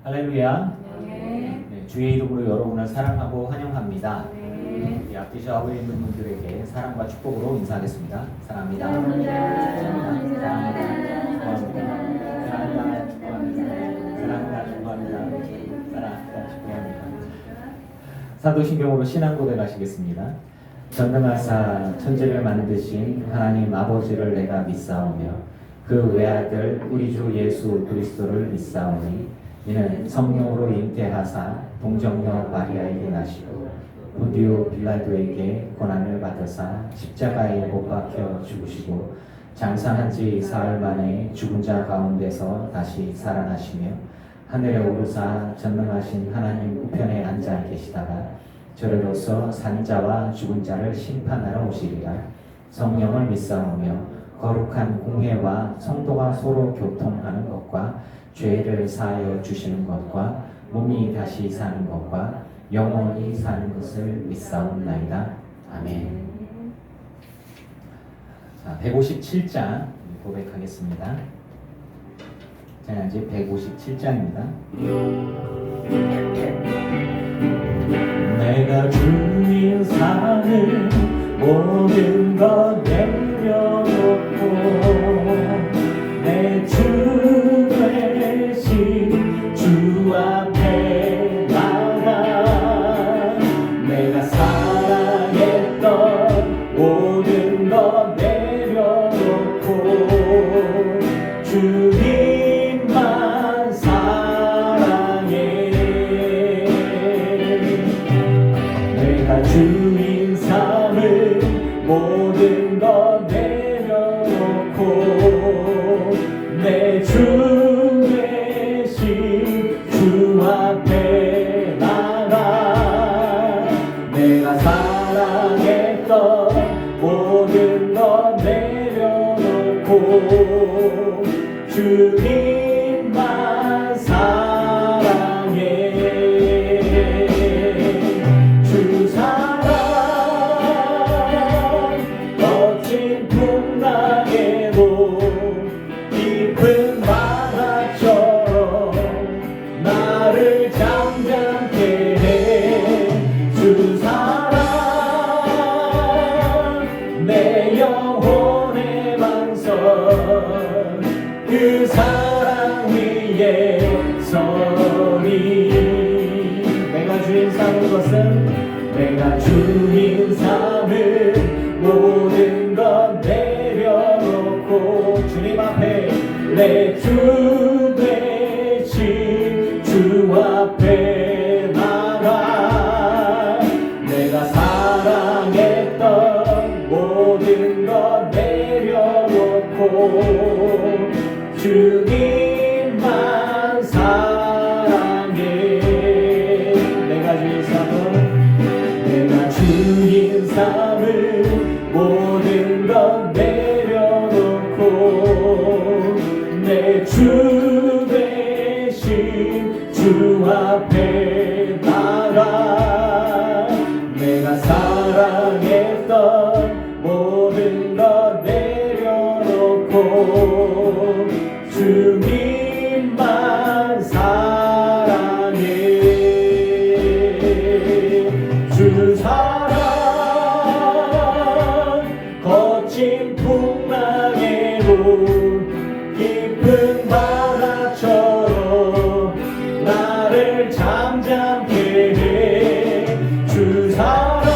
할렐루야. 네. 네, 주의 이름으로 여러분을 사랑하고 환영합니다. 네. 우리 앞뒤 앞에 있는 분들에게 사랑과 축복으로 인사하겠습니다. 사랑합니다. 사랑합니다. 사랑합니다. 사랑합니다. 사랑합니다. 축복합니다. 사도신경으로 신앙고백 하시겠습니다. 전능하사 천지를 만드신 하나님 아버지를 내가 믿사오며 그 외아들 우리 주 예수 그리스도를 믿사오니 이는 성령으로 잉태하사 동정녀 마리아에게 나시고 본디오 빌라도에게 고난을 받으사 십자가에 못 박혀 죽으시고 장사한 지 사흘 만에 죽은 자 가운데서 다시 살아나시며 하늘에 오르사 전능하신 하나님 우편에 앉아 계시다가 저리로서 산 자와 죽은 자를 심판하러 오시리라. 성령을 믿사오며 거룩한 공회와 성도가 서로 교통하는 것과 죄를 사하여 주시는 것과 몸이 다시 사는 것과 영원히 사는 것을 믿사옵나이다. 아멘. 자, 157장 고백하겠습니다. 찬양지 157장입니다. 내가 주인 삶을 모든 것 내려놓고 내 주 되신 주 앞에 나가 내가 사랑했던 모든 것 내려놓고 주님만 사랑해. 내가 주인 삶을 모든 것 내려놓고 내 주 되신 주 앞에 나가 내가 사랑했던 모든 것 내려놓고 주님만 사랑해. 주 사랑 거친 풍랑에도 깊은 바다처럼 나를 잠잠케 해. 주 사랑 내 영혼의 방선 그 사랑 위에 서리. 내가 주인 삼은 것은 내가 주인 삼을 모든 것 내려놓고 주님 앞에 내 주 되신 주 앞에 나가 내가 사랑했던 모든 것 내려놓고 주님만 사랑해. 내가 주인 삼을 내가 주인 삼을 모든 것 내려놓고 내 주 되신 주 앞에 나가 내가 사랑했던 모든 것 내려놓고 주님만 사랑해. 주 사랑 거친 풍랑에도 깊은 바다처럼 나를 잠잠케 해. 주 사랑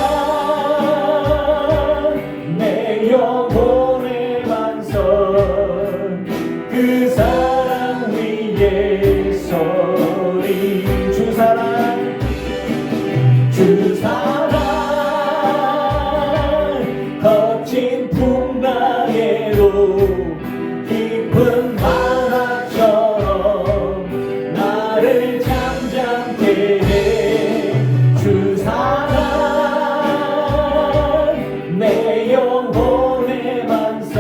내 영혼의 반선 그 사랑 위에 서리. 주 사랑 주 사랑 거친 풍랑에도 깊은 바다처럼 나를 잠잠케 해. 주 사랑 내 영혼의 반선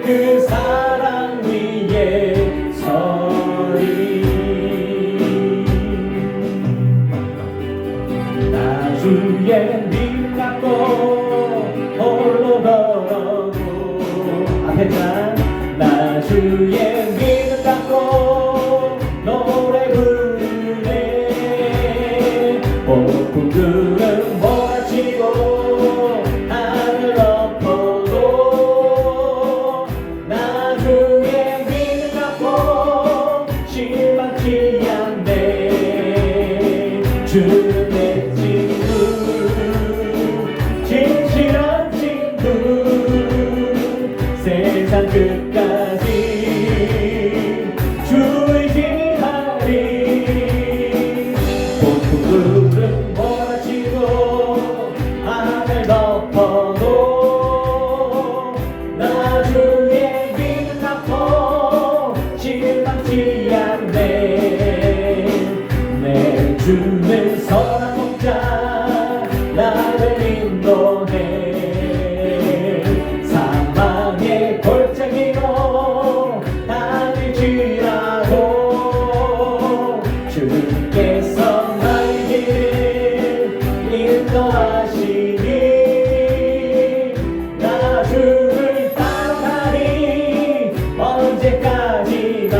그 사랑 위에 서리. 나 주의 님 갖고 홀로 걸어도 앞에 나 주의 믿음 갖고 주는 선한 목자 나를 인도해 사망의 골짜기로 다닐지라도 주께서 나의 길을 인도하시니 나 주를 따라가니 언제까지나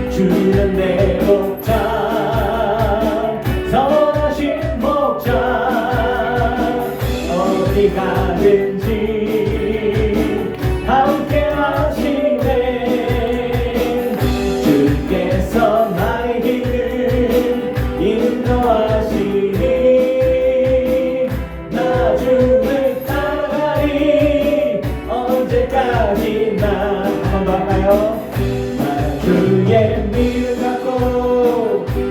주는 내 목자 선하신 목자 어디 가든지 함께 하시네 주께서 나의 길을 인도하시니 나 주를 따라가니 언제까지나 한 번 더 할까요? 나 주의 믿음 갖고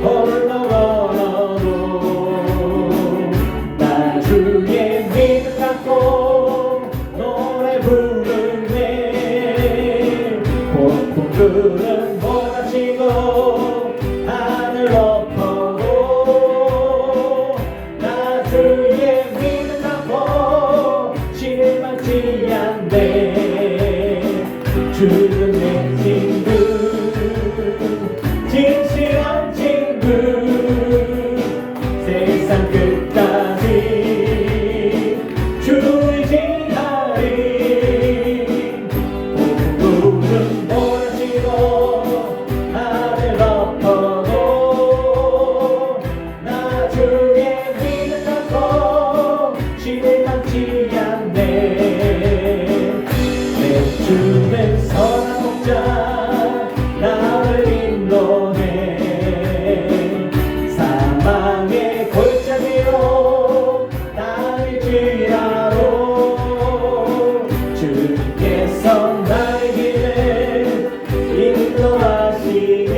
홀로 걸어도 나 주의 믿음 갖고 노래 부르네 폭풍 구름 몰아치고 하늘 엎어도 나 주의 믿음 갖고 실망치 않네 주는 내 친구 진실한 친구 세상 끝까지 주의 지나리 구름 몰아치고 하늘 엎어도 나 주의 믿음 갖고 실망치 않네 내 주는 선한 목자 나를 인도해 사망의 골짜기로 다닐지라도 주께서 나의 길을 인도하시니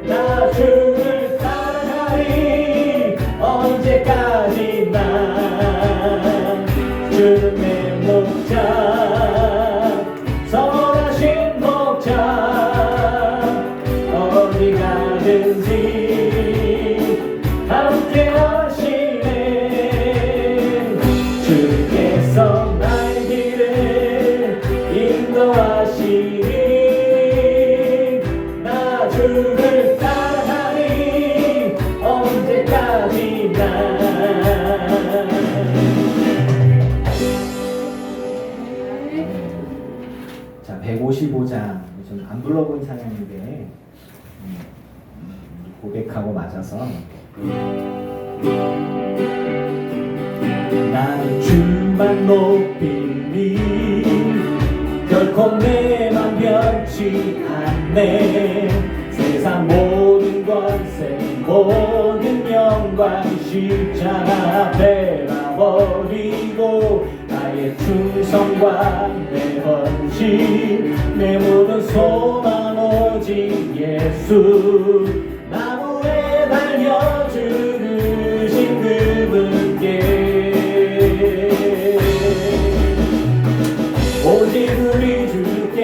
나 주를 따라가니 언제까지나 주는 내 목자 선하신 목자 어디 가든지 함께 하시네 주께서 나의 길을 인도하시니 나 주를 따라가니 언제까지나 자, 155장 좀 안 불러본 찬양인데 고백하고 맞아서 나는 주만 높이니 결코 내만 변치 않네 세상 모든 권세 모든 영광 십자가 앞에 놔버리고 나의 충성과 내 헌신 내 모든 소망 오직 예수 나무에 달려 주르신 그분께 오직 우리 주께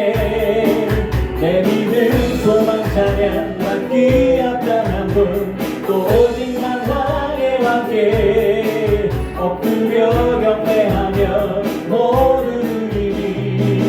내 믿음 소망 찬양 받기 합당한 분 또 오직만 왕의 왕께 엎드려 경배하며 모든 일이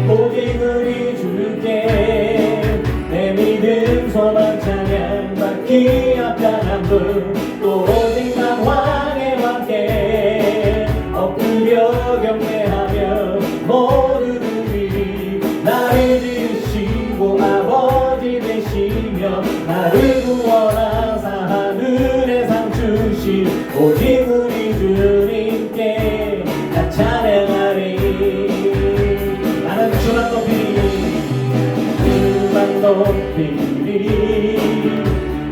오직 우리 주께 내 믿음 소망 찬양 받기 합당한 분 또 오직만 왕의 왕께 엎드려 경배하며 모든 일이 나를 지으시고 아버지 되시며 나를 구원하사 하늘의 상 주신 오직 우리 주님께 나 찬양하리 나는 주만 높이리 주만 높이리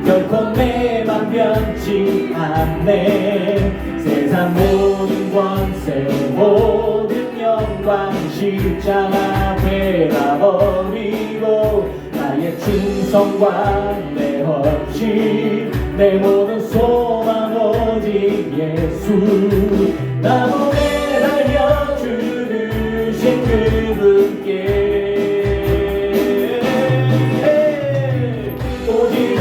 결코 내만 변치 않네 세상 모든 권세 모든 영광 십자가 앞에 놔버리고 나의 충성과 내 헌신 내 모든 소망 오직 예수 나무에 달려 주르신 그분께 오직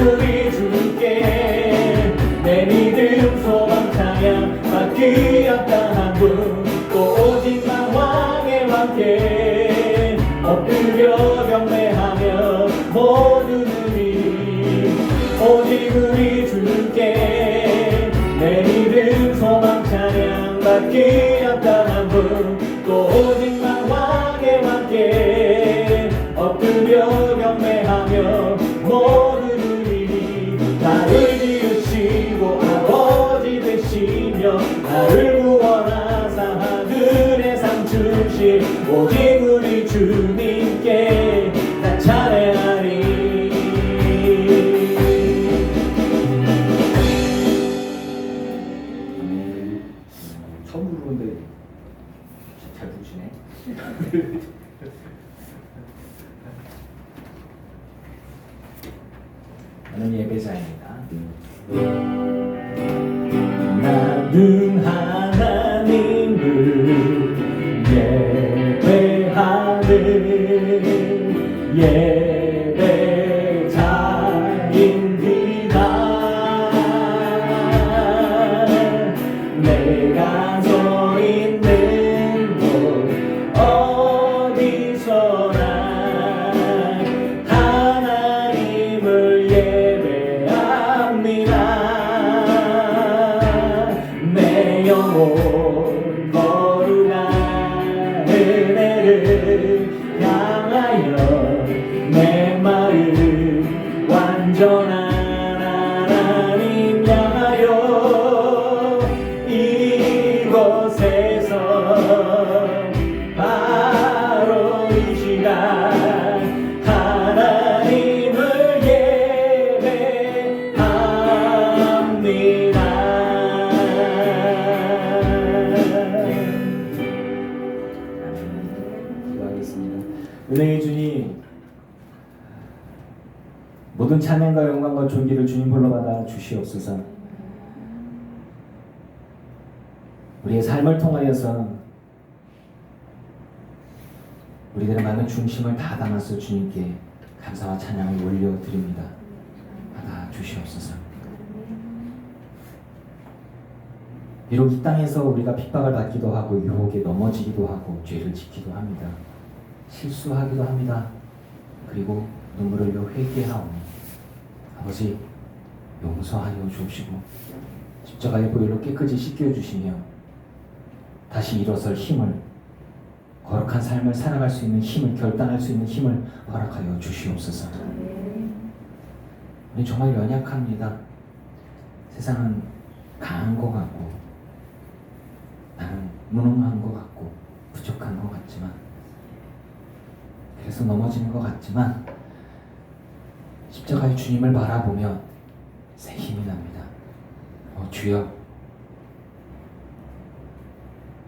하는 예배자입니다. 나는 하나님을 예배하는 예배자입니다. 내가 서 있는 곳 어디서나 하나님을 예배합니다. 내 영혼 거룩한 은혜를 향하여 내 마음 완전한 하나님 향하여 이곳에서 바로 이 시간 하나님을 예배합니다. 기도하겠습니다. 은혜의 주님, 모든 찬양과 영광과 존귀를 주님 홀로 받아 주시옵소서. 우리의 삶을 통하여서 우리들의 많은 중심을 다 담아서 주님께 감사와 찬양을 올려드립니다. 받아 주시옵소서. 비록 이 땅에서 우리가 핍박을 받기도 하고 유혹에 넘어지기도 하고 죄를 짓기도 합니다. 실수하기도 합니다. 그리고 눈물을 흘려 회개하오니 아버지 용서하여 주옵시고 십자가의 보혈로 깨끗이 씻겨주시며 다시 일어설 힘을, 거룩한 삶을 살아갈 수 있는 힘을, 결단할 수 있는 힘을 허락하여 주시옵소서. 우리 정말 연약합니다. 세상은 강한 것 같고 나는 무능한 것 같고 부족한 것 같지만, 그래서 넘어지는 것 같지만 십자가의 주님을 바라보면 새 힘이 납니다. 주여,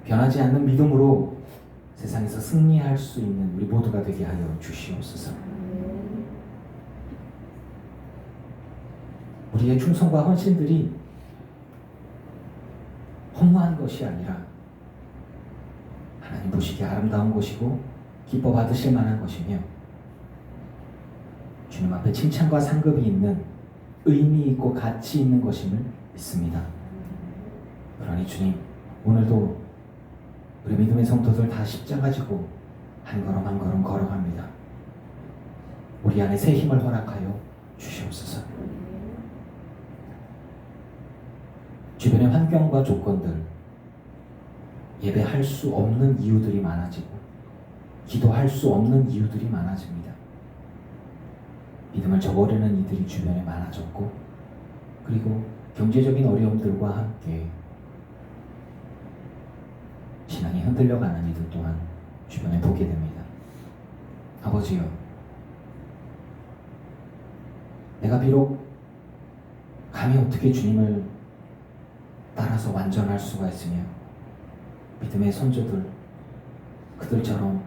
변하지 않는 믿음으로 세상에서 승리할 수 있는 우리 모두가 되게 하여 주시옵소서. 우리의 충성과 헌신들이 허무한 것이 아니라 하나님 보시기에 아름다운 것이고 기뻐 받으실 만한 것이며 주님 앞에 칭찬과 상급이 있는, 의미 있고 가치 있는 것임을 믿습니다. 그러니 주님, 오늘도 우리 믿음의 성도들 다 십자가 지고 한 걸음 한 걸음 걸어갑니다. 우리 안에 새 힘을 허락하여 주시옵소서. 주변의 환경과 조건들, 예배할 수 없는 이유들이 많아지고 기도할 수 없는 이유들이 많아집니다. 믿음을 저버리는 이들이 주변에 많아졌고, 그리고 경제적인 어려움들과 함께 신앙이 흔들려가는 이들 또한 주변에 보게 됩니다. 아버지요, 내가 비록 감히 어떻게 주님을 따라서 완전할 수가 있으며 믿음의 선조들, 그들처럼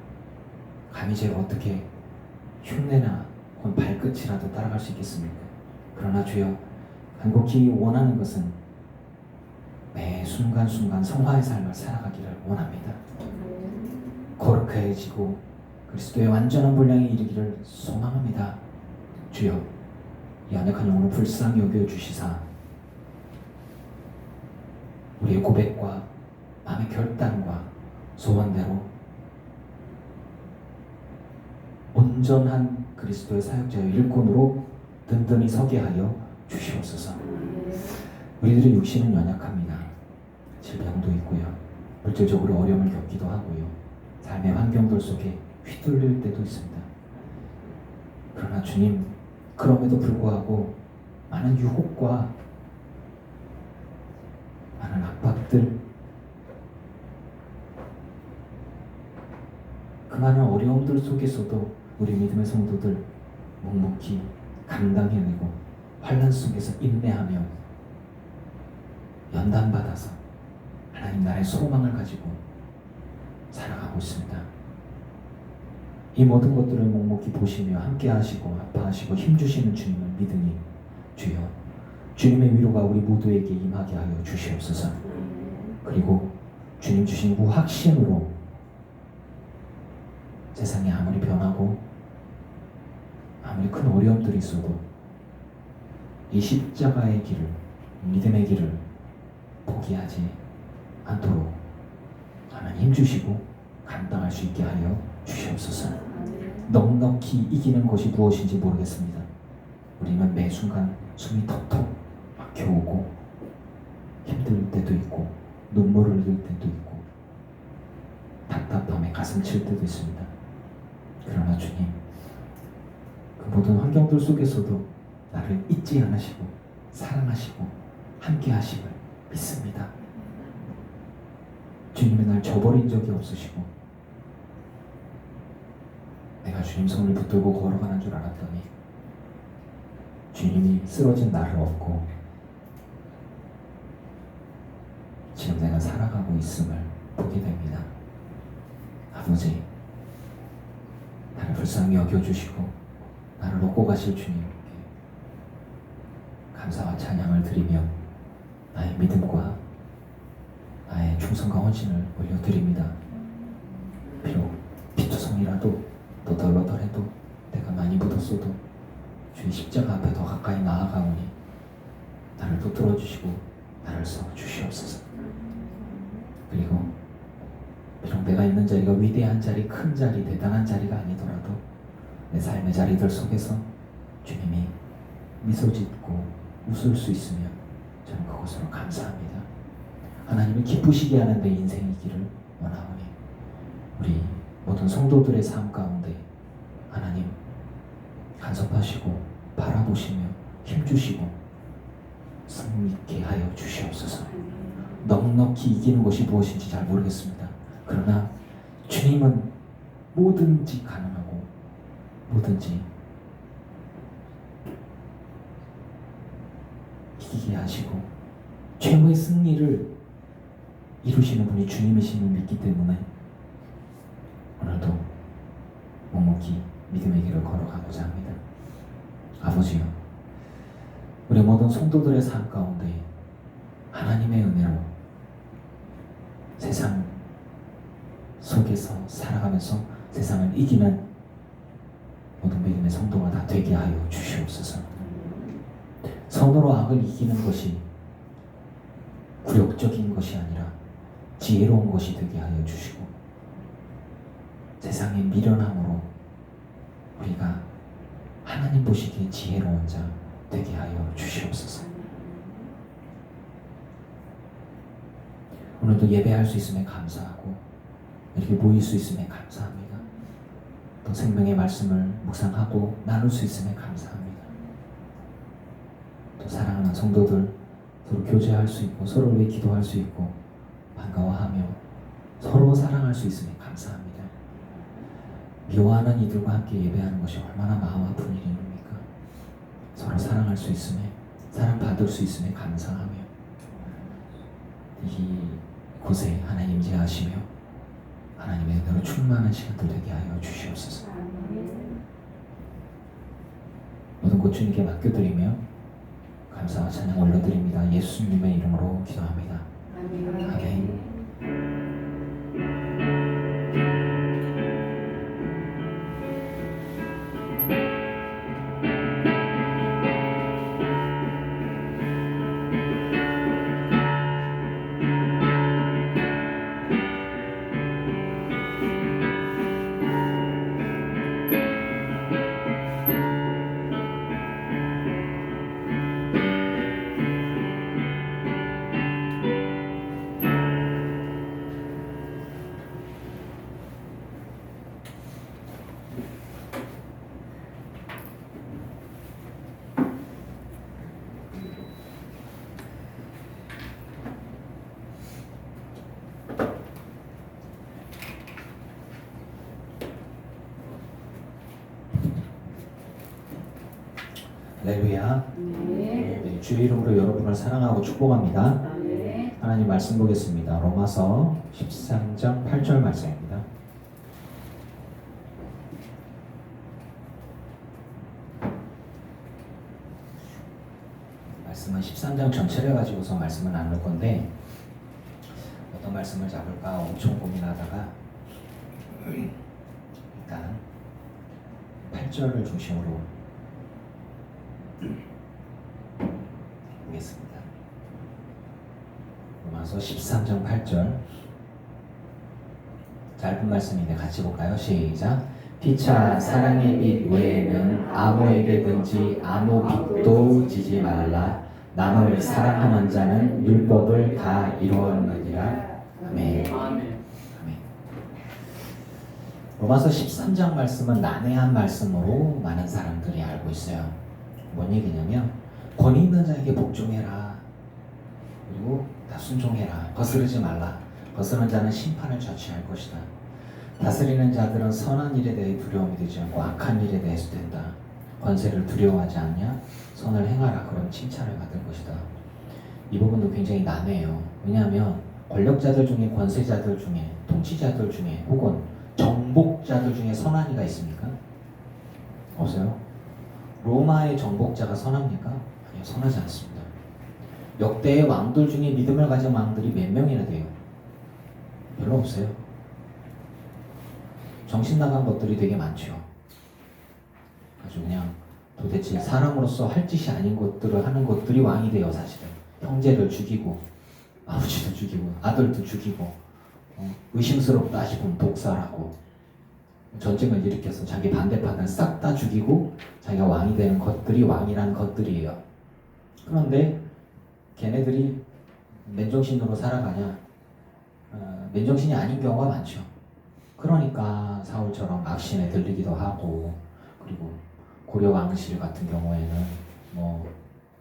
감히 제가 어떻게 흉내나 혹은 발끝이라도 따라갈 수 있겠습니까? 그러나 주여, 간곡히 원하는 것은 매 순간순간 성화의 삶을 살아가기를 원합니다. 거룩해지고 그리스도의 완전한 분량에 이르기를 소망합니다. 주여, 이 연약한 영혼을 불쌍히 여겨주시사 우리의 고백과 마음의 결단과 소원대로 온전한 그리스도의 사역자의 일꾼으로 든든히 서게 하여 주시옵소서. 우리들의 육신은 연약합니다. 질병도 있고요, 물질적으로 어려움을 겪기도 하고요, 삶의 환경들 속에 휘둘릴 때도 있습니다. 그러나 주님, 그럼에도 불구하고 많은 유혹과 많은 압박들, 그 많은 어려움들 속에서도 우리 믿음의 성도들 묵묵히 감당해내고 환난 속에서 인내하며 연단받아서 하나님 나라의 소망을 가지고 살아가고 있습니다. 이 모든 것들을 묵묵히 보시며 함께 하시고 아파하시고 힘주시는 주님을 믿으니 주여 주님의 위로가 우리 모두에게 임하게 하여 주시옵소서. 그리고 주님 주신 그 확신으로 세상이 아무리 변하고 아무리 큰 어려움들이 있어도 이 십자가의 길을, 믿음의 길을 포기하지 않도록 하나님 힘주시고 감당할 수 있게 하여 주시옵소서. 넉넉히 이기는 것이 무엇인지 모르겠습니다. 우리는 매 순간 숨이 턱턱 막혀오고 힘들 때도 있고 눈물을 흘릴 때도 있고 답답함에 가슴 칠 때도 있습니다. 그러나 주님, 그 모든 환경들 속에서도 나를 잊지 않으시고 사랑하시고 함께 하심을 믿습니다. 주님이 날 저버린 적이 없으시고 내가 주님 손을 붙들고 걸어가는 줄 알았더니 주님이 쓰러진 나를 업고 지금 내가 살아가고 있음을 보게 됩니다. 아버지, 나를 불쌍히 여겨주시고 나를 얻고 가실 주님께 감사와 찬양을 드리며 나의 믿음과 나의 충성과 헌신을 올려드립니다. 비록 피투성이라도 더 덜러덜해도 내가 많이 묻었어도 주의 십자가 앞에 더 가까이 나아가오니 나를 붙들어 주시고 나를 써 주시옵소서. 그리고 비록 내가 있는 자리가 위대한 자리, 큰 자리, 대단한 자리가 아니더라도 내 삶의 자리들 속에서 주님이 미소 짓고 웃을 수 있으면 저는 그것으로 감사합니다. 하나님이 기쁘시게 하는 내 인생이기를 원하오니 우리 모든 성도들의 삶 가운데 하나님 간섭하시고 바라보시며 힘주시고 승리있게 하여 주시옵소서. 넉넉히 이기는 것이 무엇인지 잘 모르겠습니다. 그러나 주님은 뭐든지 가능하고 뭐든지 이기게 하시고 최후의 승리를 이루시는 분이 주님이심을 믿기 때문에 오늘도 묵묵히 믿음의 길을 걸어가고자 합니다. 아버지요, 우리 모든 성도들의 삶 가운데 하나님의 은혜로 세상 속에서 살아가면서 세상을 이기는 모든 믿음의 성도가 다 되게 하여 주시옵소서. 선으로 악을 이기는 것이 굴욕적인 것이 아니라 지혜로운 것이 되게 하여 주시고 세상의 미련함으로 우리가 하나님 보시기에 지혜로운 자 되게 하여 주시옵소서. 오늘도 예배할 수 있음에 감사하고 이렇게 모일 수 있음에 감사합니다. 또 생명의 말씀을 묵상하고 나눌 수 있음에 감사합니다. 또 사랑하는 성도들 서로 교제할 수 있고 서로를 위해 기도할 수 있고 반가워하며 서로 사랑할 수 있음에 감사합니다. 미워하는 이들과 함께 예배하는 것이 얼마나 마음 아픈 일입니까? 서로 사랑할 수 있음에 사랑받을 수 있음에 감사하며 이 곳에 하나님 임재하시며 하나님의 은혜로 충만한 시간들 되게 하여 주시옵소서. 모든 것 주님께 맡겨드리며 감사와 찬양 올려드립니다. 예수님의 이름으로 기도합니다. 아멘. 할렐루야. 네, 주의 이름으로 여러분을 사랑하고 축복합니다. 하나님 말씀 보겠습니다. 로마서 13장 8절 말씀입니다. 말씀은 13장 전체를 가지고서 말씀을 나눌 건데 어떤 말씀을 잡을까 엄청 고민하다가 일단 8절을 중심으로 보겠습니다. 로마서 13장 8절 짧은 말씀인데 같이 볼까요? 시작. 피차 사랑의 빛 외에는 아무에게든지 아무 빛도 지지 말라. 남을 사랑하는 자는 율법을 다 이루었느니라. 아멘. 아멘. 로마서 13장 말씀은 난해한 말씀으로 많은 사람들이 알고 있어요. 뭔 얘기냐면 권위 있는 자에게 복종해라. 그리고 다 순종해라. 거스르지 말라. 거스르는 자는 심판을 자취할 것이다. 다스리는 자들은 선한 일에 대해 두려움이 되지 않고 악한 일에 대해서 된다. 권세를 두려워하지 않냐? 선을 행하라. 그럼 칭찬을 받을 것이다. 이 부분도 굉장히 난해해요. 왜냐하면 권력자들 중에, 권세자들 중에, 통치자들 중에, 혹은 정복자들 중에 선한 이가 있습니까? 없어요? 로마의 정복자가 선합니까? 아니요, 선하지 않습니다. 역대의 왕들 중에 믿음을 가진 왕들이 몇 명이나 돼요? 별로 없어요. 정신 나간 것들이 되게 많죠. 아주 그냥 도대체 사람으로서 할 짓이 아닌 것들을 하는 것들이 왕이 돼요. 사실은 형제를 죽이고 아버지도 죽이고 아들도 죽이고 의심스럽다 싶으면 독살하고 전쟁을 일으켜서 자기 반대파는 싹 다 죽이고 자기가 왕이 되는 것들이 왕이라는 것들이에요. 그런데 걔네들이 맨정신으로 살아가냐? 맨정신이 아닌 경우가 많죠. 그러니까 사울처럼 악신에 들리기도 하고, 그리고 고려 왕실 같은 경우에는 뭐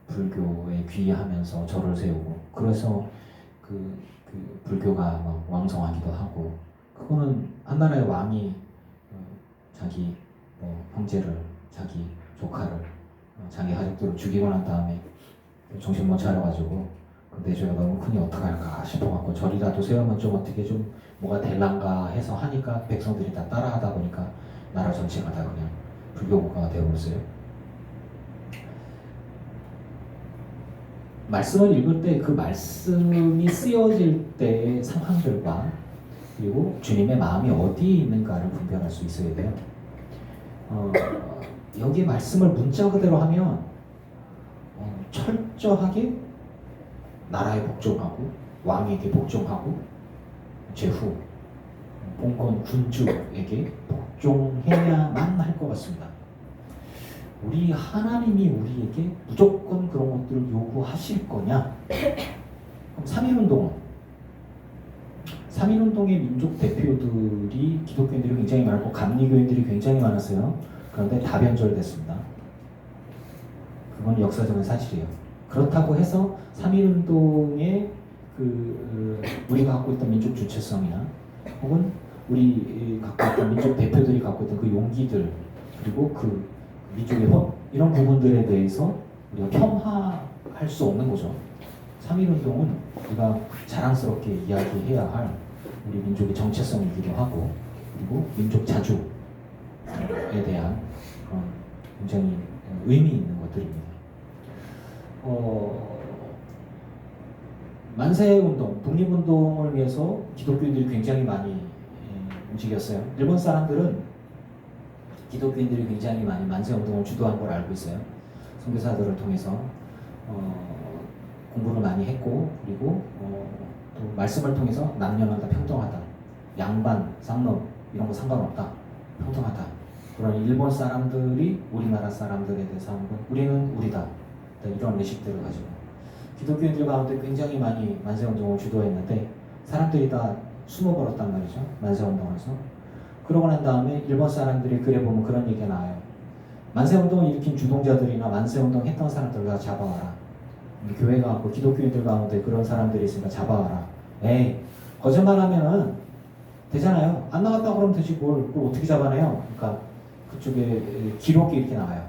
불교에 귀의하면서 절을 세우고, 그래서 그 불교가 막 왕성하기도 하고, 그거는 한 나라의 왕이 자기 형제를, 자기 조카를, 자기 가족들을 죽이고 난 다음에 정신 못 차려가지고 내조가 너무 크니 어떡할까 싶어갖고 절이라도 세우면 좀 어떻게 좀 뭐가 될란가 해서 하니까 백성들이 다 따라하다 보니까 나라 전체가 다 그냥 불교 국가가 되어버렸어요. 말씀을 읽을 때 그 말씀이 쓰여질 때의 상황들과 그리고 주님의 마음이 어디에 있는가를 분별할 수 있어야 돼요. 여기 말씀을 문자 그대로 하면 철저하게 나라에 복종하고 왕에게 복종하고 제후 봉건 군주에게 복종해야만 할 것 같습니다. 우리 하나님이 우리에게 무조건 그런 것들을 요구하실 거냐? 그럼 3.1운동의 민족 대표들이 기독교인들이 굉장히 많고 감리교인들이 굉장히 많았어요. 그런데 다 변절됐습니다. 그건 역사적인 사실이에요. 그렇다고 해서 3.1운동의 우리가 갖고 있던 민족 주체성이나 혹은 우리 갖고 있던 민족 대표들이 갖고 있던 그 용기들 그리고 그 민족의 이런 부분들에 대해서 우리가 폄하할 수 없는 거죠. 3.1운동은 우리가 자랑스럽게 이야기해야 할 우리 민족의 정체성이기도 하고 그리고 민족 자주에 대한 굉장히 의미 있는 것들입니다. 만세운동, 독립운동을 위해서 기독교인들이 굉장히 많이 움직였어요. 일본 사람들은 기독교인들이 굉장히 많이 만세운동을 주도한 걸 알고 있어요. 선교사들을 통해서 공부를 많이 했고 그리고 또 말씀을 통해서 남녀는 다 평등하다. 양반, 쌍놈 이런 거 상관없다. 평등하다. 그런 일본 사람들이 우리나라 사람들에 대해서 하는 건 우리는 우리다. 이런 의식들을 가지고 기독교인들 가운데 굉장히 많이 만세운동을 주도했는데 사람들이 다 숨어버렸단 말이죠. 만세운동에서. 그러고 난 다음에 일본 사람들이 글에 보면 그런 얘기가 나와요. 만세운동을 일으킨 주동자들이나 만세운동 했던 사람들 다 잡아와라. 교회가 갖고 기독교인들 가운데 그런 사람들이 있으니까 잡아와라. 에이 거짓말하면은 되잖아요. 안 나갔다 그러면 되지 그걸 어떻게 잡아내요. 그러니까 그쪽에 기록이 이렇게 나와요.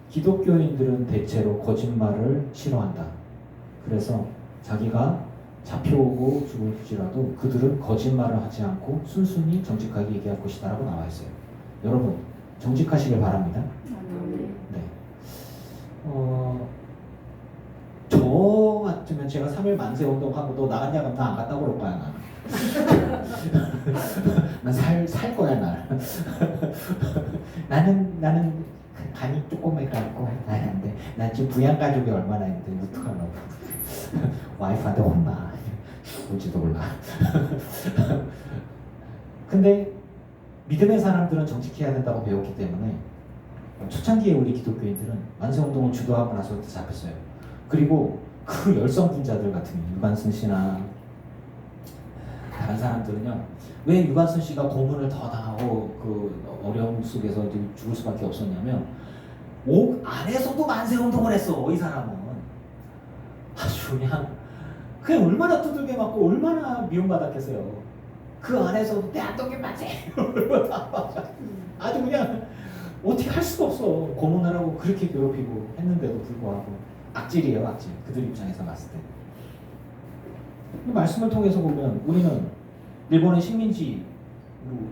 기독교인들은 대체로 거짓말을 싫어한다. 그래서 자기가 잡혀오고 죽을지라도 그들은 거짓말을 하지 않고 순순히 정직하게 얘기할 것이다 라고 나와 있어요. 여러분 정직하시길 바랍니다. 네. 제가 3일 만세 운동하고 너 나갔냐 그러면 나 안 갔다고 그럴 거야 나는. 살 거야 나는. 나는 간이 조금만 갖고 안 돼. 난 지금 부양 가족이 얼마나 있는데 어떡하나. 와이프한테 혼나. 죽을지도 몰라. 근데 믿음의 사람들은 정직해야 된다고 배웠기 때문에 초창기에 우리 기독교인들은 만세운동을 주도하고 나서부터 잡혔어요. 그리고 그 열성분자들 같은 유관순 씨나 다른 사람들은요, 왜 유관순 씨가 고문을 더 당하고 그 어려움 속에서 죽을 수밖에 없었냐면 옥 안에서도 만세운동을 했어. 이 사람은 아주 그냥 얼마나 두들겨 맞고 얼마나 미움받았겠어요. 그 안에서도 대한독일 만세 아주 그냥 어떻게 할 수가 없어. 고문하라고 그렇게 괴롭히고 했는데도 불구하고 악질이에요, 악질. 그들 입장에서 봤을 때. 이 말씀을 통해서 보면 우리는 일본의 식민지로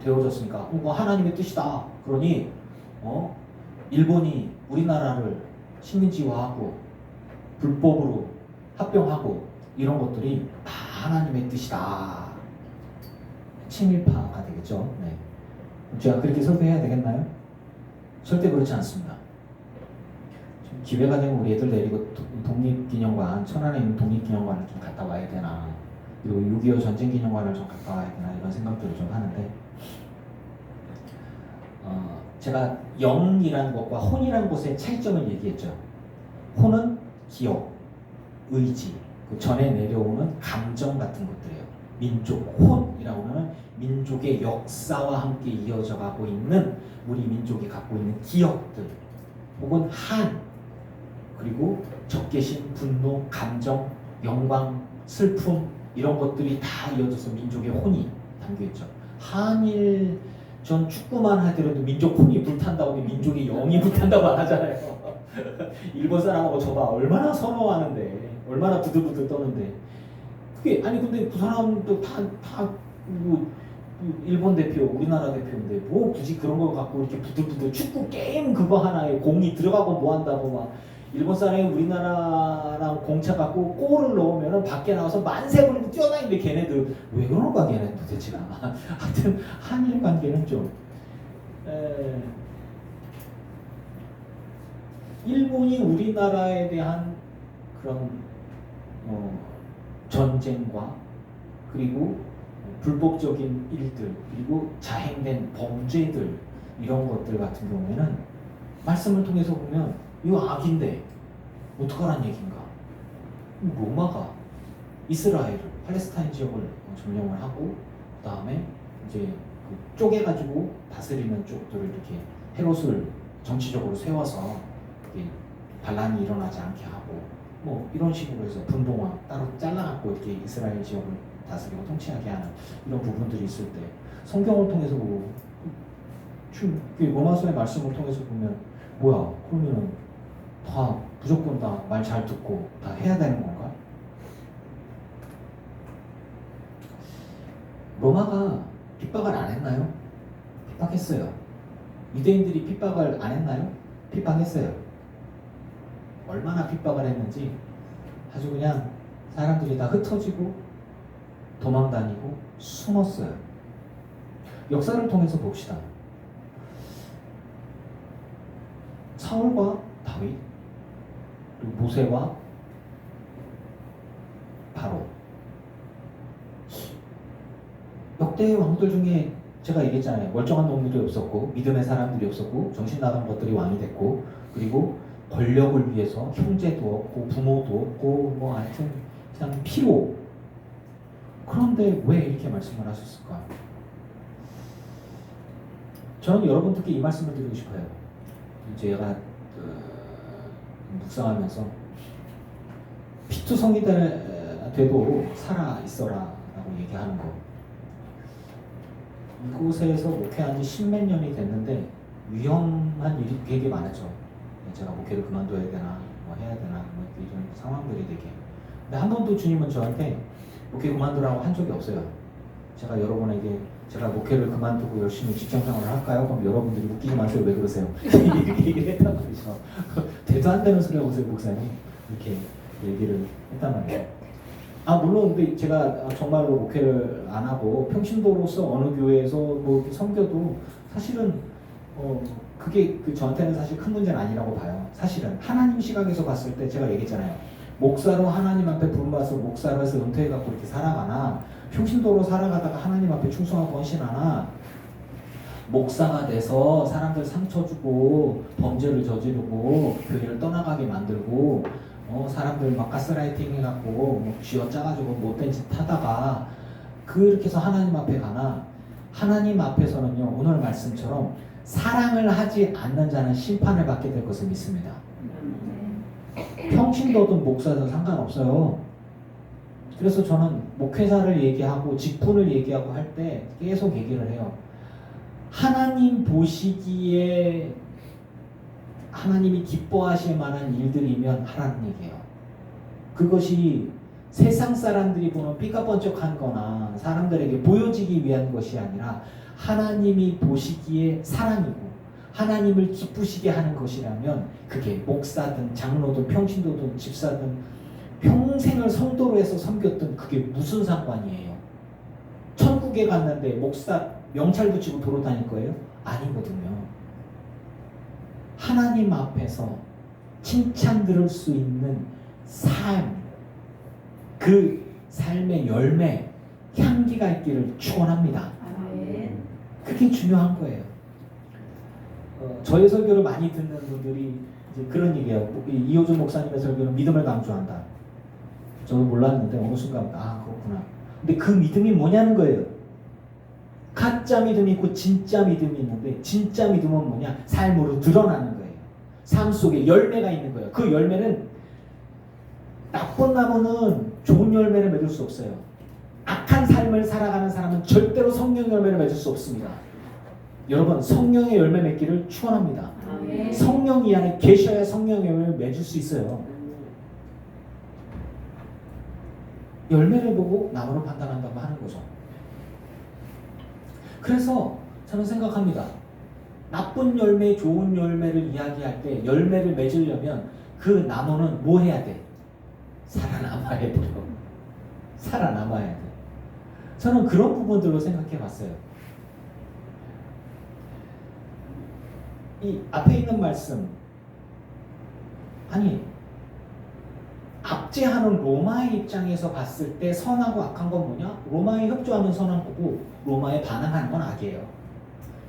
되어졌으니까 뭐 하나님의 뜻이다. 그러니 일본이 우리나라를 식민지화하고 불법으로 합병하고 이런 것들이 다 하나님의 뜻이다. 친일파가 되겠죠. 네. 제가 그렇게 설교해야 되겠나요? 절대 그렇지 않습니다. 기회가 되면 우리 애들 데리고 독립기념관, 천안에 있는 독립기념관을 좀 갔다 와야 되나, 그리고 6.25 전쟁기념관을 좀 갔다 와야 되나 이런 생각들을 좀 하는데, 제가 영이라는 것과 혼이라는 것의 차이점을 얘기했죠. 혼은 기억, 의지, 그 전에 내려오는 감정 같은 것들이에요. 민족, 혼이라고 하면 민족의 역사와 함께 이어져 가고 있는 우리 민족이 갖고 있는 기억들, 혹은 한, 그리고 적개심, 분노, 감정, 영광, 슬픔 이런 것들이 다 이어져서 민족의 혼이 담겨있죠. 한일전 축구만 하더라도 민족 혼이 불탄다고 하면 민족의 영이 불탄다고 안 하잖아요. 일본 사람하고 저봐 얼마나 선호하는데, 얼마나 부들부들 떠는데, 그게 아니 근데 그 사람도 뭐 일본 대표, 우리나라 대표인데 뭐 굳이 그런 걸 갖고 이렇게 부들부들 축구 게임 그거 하나에 공이 들어가고 뭐 한다고 막 일본 사람이 우리나라랑 공차 갖고 골을 넣으면은 밖에 나와서 만세 부르고 뛰어다니는데 걔네들 왜 그런가 걔네 도대체가. 하여튼 한일 관계는 좀 일본이 우리나라에 대한 그런 전쟁과 그리고 불법적인 일들, 그리고 자행된 범죄들 이런 것들 같은 경우에는 말씀을 통해서 보면 이거 악인데 어떡하란 얘기인가. 로마가 이스라엘, 팔레스타인 지역을 점령을 하고 그 다음에 이제 그 쪼개가지고 다스리는 쪽들을 이렇게 헤롯을 정치적으로 세워서 반란이 일어나지 않게 하고 뭐 이런 식으로 해서 분봉화 따로 잘라갖고 이렇게 이스라엘 지역을 다스리고 통치하게 하는 이런 부분들이 있을 때 성경을 통해서 보고 로마서의 말씀을 통해서 보면 뭐야 그러면은 다 무조건 다 말 잘 듣고 다 해야 되는 건가? 로마가 핍박을 안 했나요? 핍박했어요. 유대인들이 핍박을 안 했나요? 핍박했어요. 얼마나 핍박을 했는지 아주 그냥 사람들이 다 흩어지고 도망다니고 숨었어요. 역사를 통해서 봅시다. 사울과 다윗, 그리고 모세와 바로 역대의 왕들 중에 제가 얘기했잖아요. 멀쩡한 놈들이 없었고 믿음의 사람들이 없었고 정신 나간 것들이 왕이 됐고 그리고 권력을 위해서 형제도 없고 부모도 없고 뭐 하여튼 그냥 피로. 그런데 왜 이렇게 말씀을 하셨을까? 저는 여러분들께 이 말씀을 드리고 싶어요. 제가 묵상하면서 피투성이 되도록 살아 있어라 라고 얘기하는 거. 이곳에서 목회한 지 10몇 년이 됐는데 위험한 일이 되게 많았죠. 제가 목회를 그만둬야 되나 뭐 해야 되나 뭐 이런 상황들이 되게. 근데 한 번도 주님은 저한테 목회 그만두라고 한 적이 없어요. 제가 여러분에게 제가 목회를 그만두고 열심히 직장생활을 할까요? 그럼 여러분들이 웃기지 마세요. 왜 그러세요? 이렇게 얘기를 했단 말이죠. 대도 안 되는 소리 하고 있어요, 목사님. 이렇게 얘기를 했단 말이에요. 물론 근데 제가 정말로 목회를 안 하고 평신도로서 어느 교회에서 뭐 이렇게 섬겨도 사실은 그게 저한테는 사실 큰 문제는 아니라고 봐요. 사실은 하나님 시각에서 봤을 때 제가 얘기했잖아요. 목사로 하나님 앞에 부름받아서 목사로 해서 은퇴해갖고 이렇게 살아가나, 평신도로 살아가다가 하나님 앞에 충성하고 헌신하나, 목사가 돼서 사람들 상처 주고 범죄를 저지르고 교회를 떠나가게 만들고 사람들 막 가스라이팅 해갖고 뭐 쥐어짜가지고 못된 짓 하다가 그렇게 해서 하나님 앞에 가나, 하나님 앞에서는요 오늘 말씀처럼 사랑을 하지 않는 자는 심판을 받게 될 것을 믿습니다. 평신도든 목사든 상관없어요. 그래서 저는 목회자를 얘기하고 직분을 얘기하고 할 때 계속 얘기를 해요. 하나님 보시기에 하나님이 기뻐하실 만한 일들이면 하라는 얘기예요. 그것이 세상 사람들이 보는 삐까번쩍한 거나 사람들에게 보여지기 위한 것이 아니라 하나님이 보시기에 사랑이고 하나님을 기쁘시게 하는 것이라면, 그게 목사든 장로든 평신도든 집사든 평생을 성도로 해서 섬겼던 그게 무슨 상관이에요? 천국에 갔는데 목사 명찰 붙이고 도로 다닐 거예요? 아니거든요. 하나님 앞에서 칭찬 들을 수 있는 삶, 그 삶의 열매, 향기가 있기를 축원합니다. 그게 중요한 거예요. 저의 설교를 많이 듣는 분들이 이제 그런 얘기예요. 이호준 목사님의 설교는 믿음을 강조한다. 저도 몰랐는데 어느 순간 그렇구나. 근데 그 믿음이 뭐냐는 거예요. 가짜 믿음이 있고 진짜 믿음이 있는데, 진짜 믿음은 뭐냐? 삶으로 드러나는 거예요. 삶 속에 열매가 있는 거예요. 그 열매는 나쁜 나무는 좋은 열매를 맺을 수 없어요. 악한 삶을 살아가는 사람은 절대로 성령 열매를 맺을 수 없습니다. 여러분, 성령의 열매 맺기를 축원합니다. 성령 이 안에 계셔야 성령의 열매를 맺을 수 있어요. 열매를 보고 나무를 판단한다고 하는 거죠. 그래서 저는 생각합니다. 나쁜 열매, 좋은 열매를 이야기할 때 열매를 맺으려면 그 나무는 뭐 해야 돼? 살아남아야 돼요. 살아남아야 돼. 저는 그런 부분들로 생각해 봤어요. 이 앞에 있는 말씀, 아니 압제하는 로마의 입장에서 봤을 때 선하고 악한 건 뭐냐? 로마에 협조하면 선한 거고 로마에 반항하는 건 악이에요.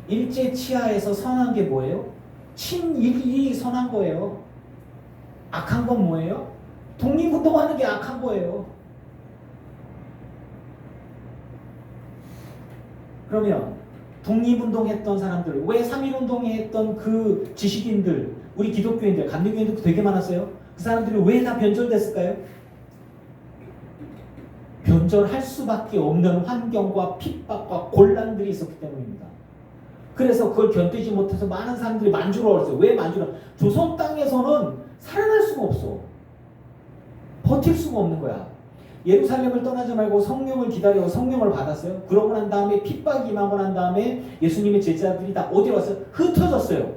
일제 치하에서 선한 게 뭐예요? 친일이 선한 거예요. 악한 건 뭐예요? 독립운동하는 게 악한 거예요. 그러면 독립운동했던 사람들, 왜 3.1운동에 했던 그 지식인들, 우리 기독교인들, 감리교인들도 되게 많았어요. 그 사람들이 왜 다 변절됐을까요? 변절할 수밖에 없는 환경과 핍박과 곤란들이 있었기 때문입니다. 그래서 그걸 견디지 못해서 많은 사람들이 만주러웠어요. 왜 만주러? 조선 땅에서는 살아날 수가 없어. 버틸 수가 없는 거야. 예루살렘을 떠나지 말고 성령을 기다려 성령을 받았어요. 그러고 난 다음에 핍박이 임하고 난 다음에 예수님의 제자들이 다 어디 왔어요? 흩어졌어요.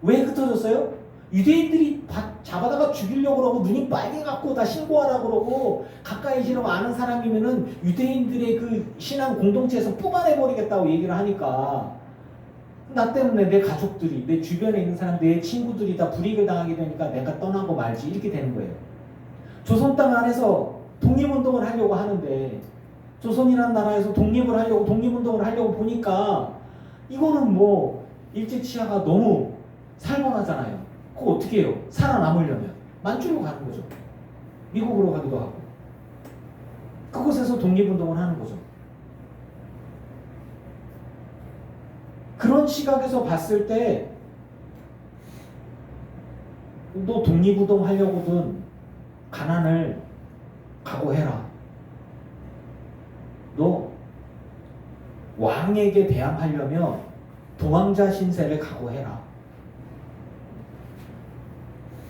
왜 흩어졌어요? 유대인들이 잡아다가 죽이려고 그러고 눈이 빨개갖고 다 신고하라고 그러고, 가까이 지나고 아는 사람이면은 유대인들의 그 신앙 공동체에서 뽑아내버리겠다고 얘기를 하니까, 나 때문에 내 가족들이, 내 주변에 있는 사람, 내 친구들이 다 불이익을 당하게 되니까 내가 떠나고 말지, 이렇게 되는 거예요. 조선 땅 안에서 독립운동을 하려고 하는데, 조선이라는 나라에서 독립운동을 하려고 보니까 이거는 뭐 일제 치하가 너무 살벌하잖아요. 그거 어떻게 해요? 살아남으려면 만주로 가는 거죠. 미국으로 가기도 하고. 그곳에서 독립운동을 하는 거죠. 그런 시각에서 봤을 때 너 독립운동 하려고든 가난을 각오해라. 너 왕에게 대항하려면 도망자 신세를 각오해라.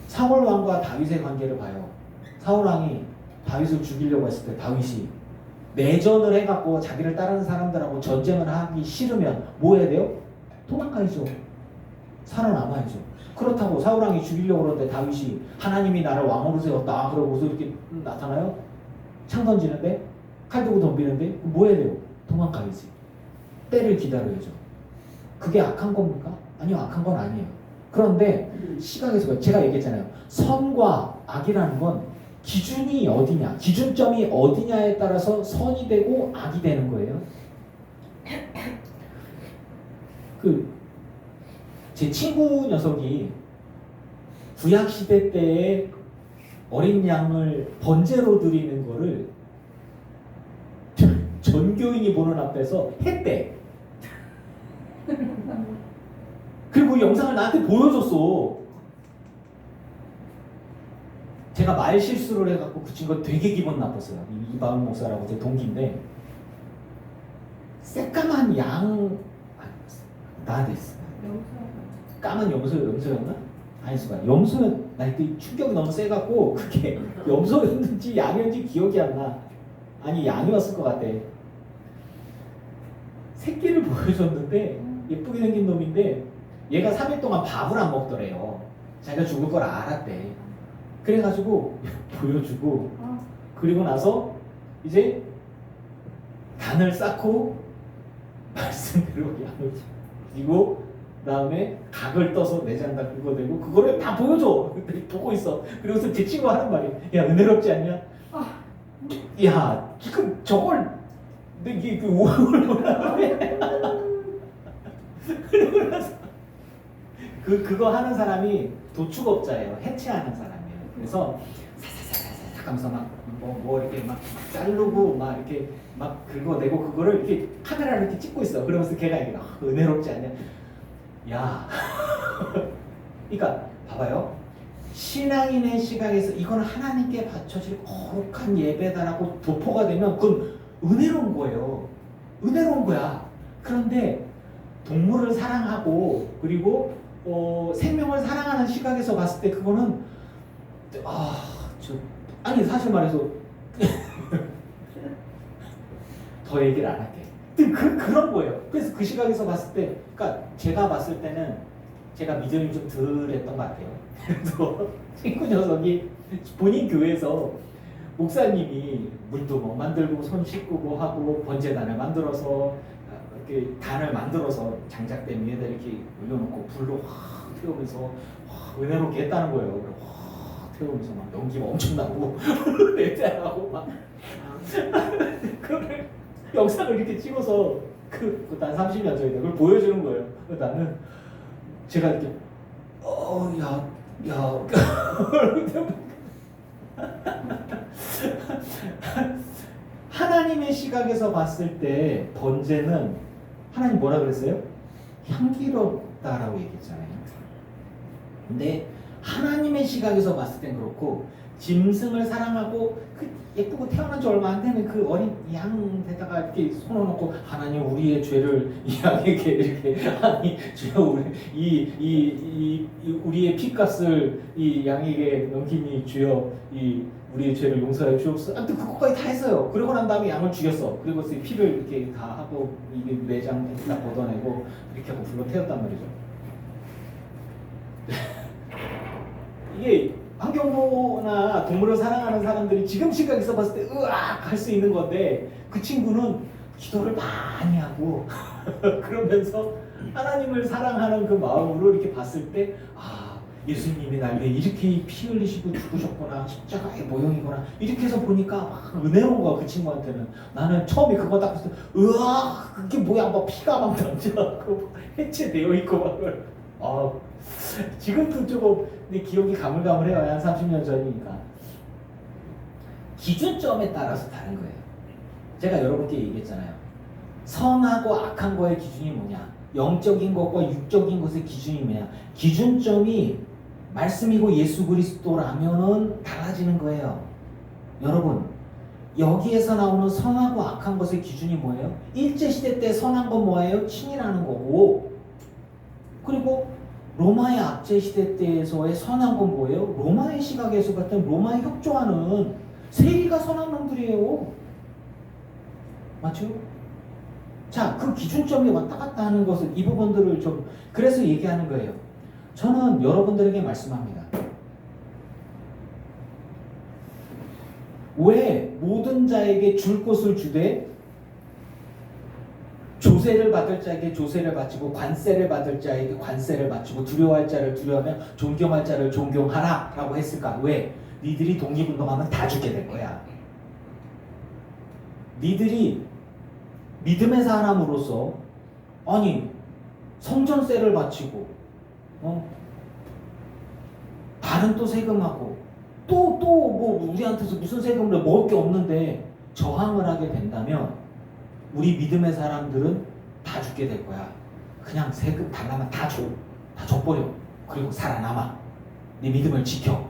사울 왕과 다윗의 관계를 봐요. 사울 왕이 다윗을 죽이려고 했을 때 다윗이 내전을 해갖고 자기를 따르는 사람들하고 전쟁을 하기 싫으면 뭐 해야 돼요? 도망가야죠. 살아남아야죠. 그렇다고 사울 왕이 죽이려고 그러는데 다윗이 하나님이 나를 왕으로 세웠다 그러고서 이렇게 나타나요? 창 던지는데 칼 들고 덤비는데 뭐 해야 돼요? 도망가야지. 때를 기다려야죠. 그게 악한 겁니까? 아니요, 악한 건 아니에요. 그런데 시각에서 제가 얘기했잖아요. 선과 악이라는 건 기준이 어디냐, 기준점이 어디냐에 따라서 선이 되고 악이 되는 거예요. 제 친구 녀석이 구약 시대 때에 어린 양을 번제로 드리는 거를 전교인이 보는 앞에서 했대. 그리고 영상을 나한테 보여줬어. 제가 말 실수를 해갖고 그 친구가 되게 기분 나빴어요. 이바울 목사라고 제 동기인데 새까만 양 나됐어. 까만 염소였나? 아니지만 염소였. 나 그때 충격이 너무 세갖고 그게 염소였는지 양이었는지 기억이 안 나. 아니 양이었을 것 같아. 새끼를 보여줬는데 예쁘게 생긴 놈인데 얘가 3일 동안 밥을 안 먹더래요. 자기가 죽을 걸 알았대. 그래가지고 보여주고 그리고 나서 이제 단을 쌓고 말씀대로 양을 그리고 그다음에 각을 떠서 내장 다 긁어대고 그거를 다 보여줘. 보고 있어. 그리고서 제 친구가 하는 말이 야 은혜롭지 않냐? 야 지금 저걸 이게 그 오를 뭐라고 해? 그러고 나서 그거 하는 사람이 도축업자예요. 해체하는 사람이에요. 그래서 사사사사사 하면서 뭐 이렇게 막 자르고 막 이렇게 막 긁어내고 그거를 이렇게 카메라를 이렇게 찍고 있어. 그러면서 걔가 이게 은혜롭지 않냐? 야, 그러니까 봐봐요. 신앙인의 시각에서 이건 하나님께 바쳐질 거룩한 예배다라고 도포가 되면 그건 은혜로운 거예요. 은혜로운 거야. 그런데 동물을 사랑하고 그리고 생명을 사랑하는 시각에서 봤을 때 그거는 아니 사실 말해서 더 얘기를 안 할게. 그런 거예요. 그래서 그 시각에서 봤을 때, 그러니까 제가 봤을 때는 제가 믿음이 좀 덜했던 것 같아요. 그래서 친구 녀석이 본인 교회에서 목사님이 물두멍 만들고 손 씻고 하고 번제단을 만들어서 이렇게 단을 만들어서 장작대 위에다 이렇게 올려놓고 불로 확 태우면서 은혜롭게 했다는 거예요. 확 태우면서 막 연기가 엄청 나고 내자하고 막 그걸 영상을 이렇게 찍어서 난 30년 전인데 그걸 보여주는 거예요. 나는 제가 이렇게 야 하나님의 시각에서 봤을 때 번제는 하나님 뭐라 그랬어요? 향기롭다라고 얘기했잖아요. 근데 하나님의 시각에서 봤을 땐 그렇고 짐승을 사랑하고 그 예쁘고 태어난 지 얼마 안 되는 그 어린 양에다가 이렇게 손을 놓고 하나님 우리의 죄를 이 양에게 이렇게 아니 주여 우리의 피값을 이 양에게 넘기니 주여 우리의 죄를 용서해 주옵소서. 아무튼 그것까지 다 했어요. 그러고 난 다음에 양을 죽였어. 그리고 피를 이렇게 다 하고 이게 내장 다 걷어내고 이렇게 하고 불로 태웠단 말이죠. 이게 환경보호나 동물을 사랑하는 사람들이 지금 시각에서 봤을 때 으악 할 수 있는 건데 그 친구는 기도를 많이 하고 그러면서 하나님을 사랑하는 그 마음으로 이렇게 봤을 때 예수님이 날 위해 이렇게 피 흘리시고 죽으셨구나 십자가의 모형이구나 이렇게 해서 보니까 막 은혜로운 거야. 그 친구한테는. 나는 처음에 그거 딱 봤을 때 으악 그게 뭐야 막 피가 막 넘쳐갖고 해체되어 있고 막 지금도 조금 내 기억이 가물가물해요. 한 30년 전이니까. 기준점에 따라서 다른 거예요. 제가 여러분께 얘기했잖아요. 선하고 악한 거의 기준이 뭐냐? 영적인 것과 육적인 것의 기준이 뭐냐? 기준점이 말씀이고 예수 그리스도라면은 달라지는 거예요. 여러분, 여기에서 나오는 선하고 악한 것의 기준이 뭐예요? 일제시대 때 선한 건 뭐예요? 친이라는 거고, 그리고 로마의 압제시대 때에서의 선한 건 뭐예요? 로마의 시각에서 봤던 로마에 협조하는 세리가 선한 놈들이에요. 맞죠? 자, 그 기준점이 왔다 갔다 하는 것을 이 부분들을 좀 그래서 얘기하는 거예요. 저는 여러분들에게 말씀합니다. 왜 모든 자에게 줄 것을 주되 조세를 받을 자에게 조세를 바치고 관세를 받을 자에게 관세를 바치고 두려워할 자를 두려워하며 존경할 자를 존경하라 라고 했을까? 왜? 니들이 독립운동하면 다 죽게 될 거야. 니들이 믿음의 사람으로서 아니 성전세를 바치고 다른 또 세금하고 또 뭐 우리한테서 무슨 세금을 먹을 게 없는데 저항을 하게 된다면 우리 믿음의 사람들은 다 죽게 될 거야. 그냥 세금 달라면 다 줘버려. 그리고 살아남아. 네 믿음을 지켜.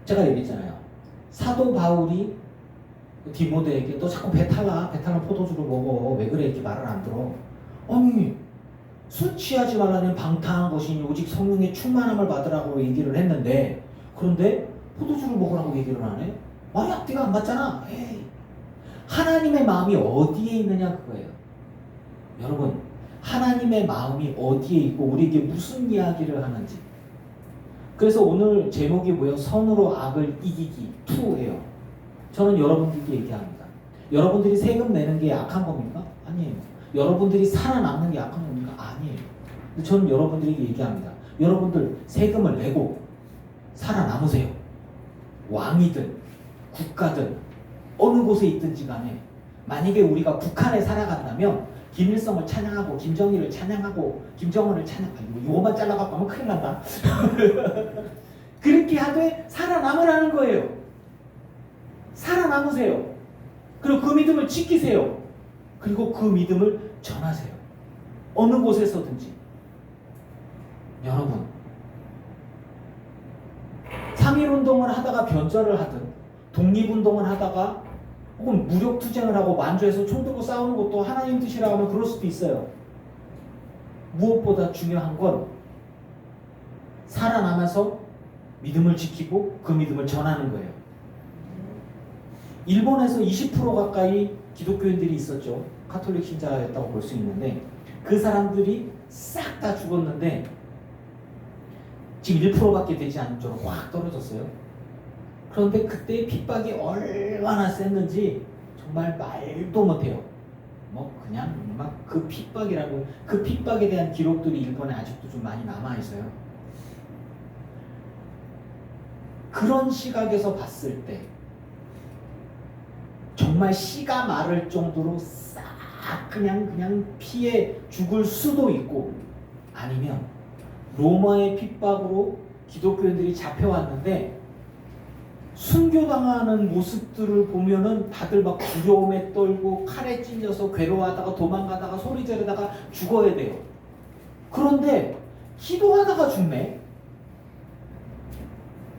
제가 얘기했잖아요. 사도 바울이 디모데에게 너 자꾸 배탈나 포도주를 먹어. 왜 그래? 이렇게 말을 안 들어. 아니 술 취하지 말라는 방탕한 것이니 오직 성령의 충만함을 받으라고 얘기를 했는데 그런데 포도주를 먹으라고 얘기를 안 해? 말이 앞뒤가 안 맞잖아. 에이. 하나님의 마음이 어디에 있느냐 그거예요. 여러분 하나님의 마음이 어디에 있고 우리에게 무슨 이야기를 하는지. 그래서 오늘 제목이 뭐예요? 선으로 악을 이기기 2예요. 저는 여러분들께 얘기합니다. 여러분들이 세금 내는 게 약한 겁니까? 아니에요. 여러분들이 살아남는 게 약한 겁니까? 아니에요. 근데 저는 여러분들에게 얘기합니다. 여러분들 세금을 내고 살아남으세요. 왕이든 국가든 어느 곳에 있든지 간에 만약에 우리가 북한에 살아간다면 김일성을 찬양하고 김정일을 찬양하고 김정은을 찬양하고 이거만 잘라갖고 하면 큰일 난다. 그렇게 하되 살아남으라는 거예요. 살아남으세요. 그리고 그 믿음을 지키세요. 그리고 그 믿음을 전하세요. 어느 곳에서든지. 여러분 3.1운동을 하다가 변절을 하든 독립운동을 하다가 혹은 무력투쟁을 하고 만주에서 총 들고 싸우는 것도 하나님 뜻이라고 하면 그럴 수도 있어요. 무엇보다 중요한 건 살아남아서 믿음을 지키고 그 믿음을 전하는 거예요. 일본에서 20% 가까이 기독교인들이 있었죠. 카톨릭 신자였다고 볼 수 있는데 그 사람들이 싹 다 죽었는데 지금 1%밖에 되지 않는 쪽으로 확 떨어졌어요. 그런데 그때의 핍박이 얼마나 셌는지 정말 말도 못해요. 뭐 그냥 막 그 핍박이라고 그 핍박에 대한 기록들이 일본에 아직도 좀 많이 남아 있어요. 그런 시각에서 봤을 때 정말 씨가 마를 정도로 싹 그냥 피해 죽을 수도 있고 아니면 로마의 핍박으로 기독교인들이 잡혀왔는데 순교당하는 모습들을 보면은 다들 막 두려움에 떨고 칼에 찔려서 괴로워하다가 도망가다가 소리 지르다가 죽어야 돼요. 그런데 기도하다가 죽네.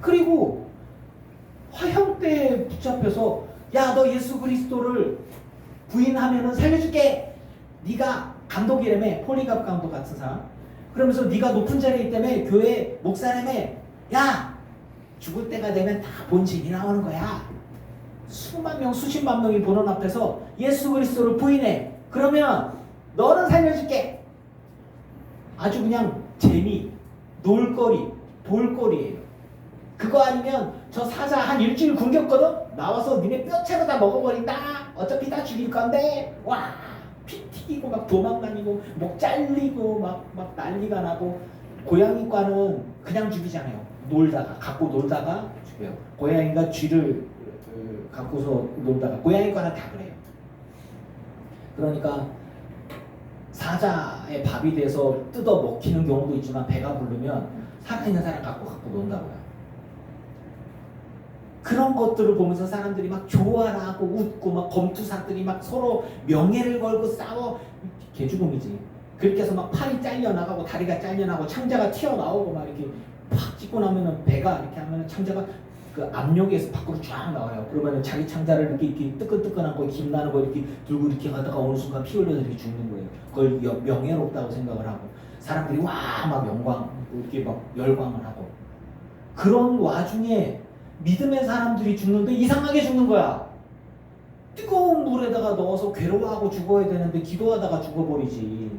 그리고 화형대에 붙잡혀서 야, 너 예수 그리스도를 부인하면은 살려줄게. 네가 감독이라며, 폴리갑 감독 같은 사람. 그러면서 네가 높은 자리에 있기 때문에 교회 목사라며, 야, 죽을 때가 되면 다 본진이 나오는 거야. 수만 명, 수십만 명이 보는 앞에서 예수 그리스도를 부인해. 그러면 너는 살려줄게. 아주 그냥 재미, 놀거리, 볼거리예요. 그거 아니면 저 사자 한 일주일 굶겼거든? 나와서 니네 뼈채로 다 먹어버린다. 어차피 다 죽일 건데. 와, 피 튀기고 막 도망다니고 목 잘리고 막 난리가 나고. 고양이과는 그냥 죽이잖아요. 갖고 놀다가 죽여요. 고양이가 쥐를 갖고서 놀다가. 고양이과는 다 그래요. 그러니까 사자의 밥이 돼서 뜯어 먹히는 경우도 있지만 배가 부르면 살아있는 사람 갖고 논다고요. 그런 것들을 보면서 사람들이 막 교활하고 웃고 막 검투사들이 막 서로 명예를 걸고 싸워. 개죽음이지. 그렇게 해서 막 팔이 잘려나가고 다리가 잘려나가고 창자가 튀어나오고 막 이렇게 팍 찍고 나면은 배가 이렇게 하면은 창자가 그 압력에서 밖으로 쫙 나와요. 그러면은 자기 창자를 이렇게 뜨끈뜨끈한 거 김 나는 거 이렇게 들고 이렇게 가다가 어느 순간 피 흘려서 이렇게 죽는 거예요. 그걸 명예롭다고 생각을 하고 사람들이 와 막 영광 이렇게 막 열광을 하고 그런 와중에 믿음의 사람들이 죽는데 이상하게 죽는 거야. 뜨거운 물에다가 넣어서 괴로워하고 죽어야 되는데 기도하다가 죽어버리지.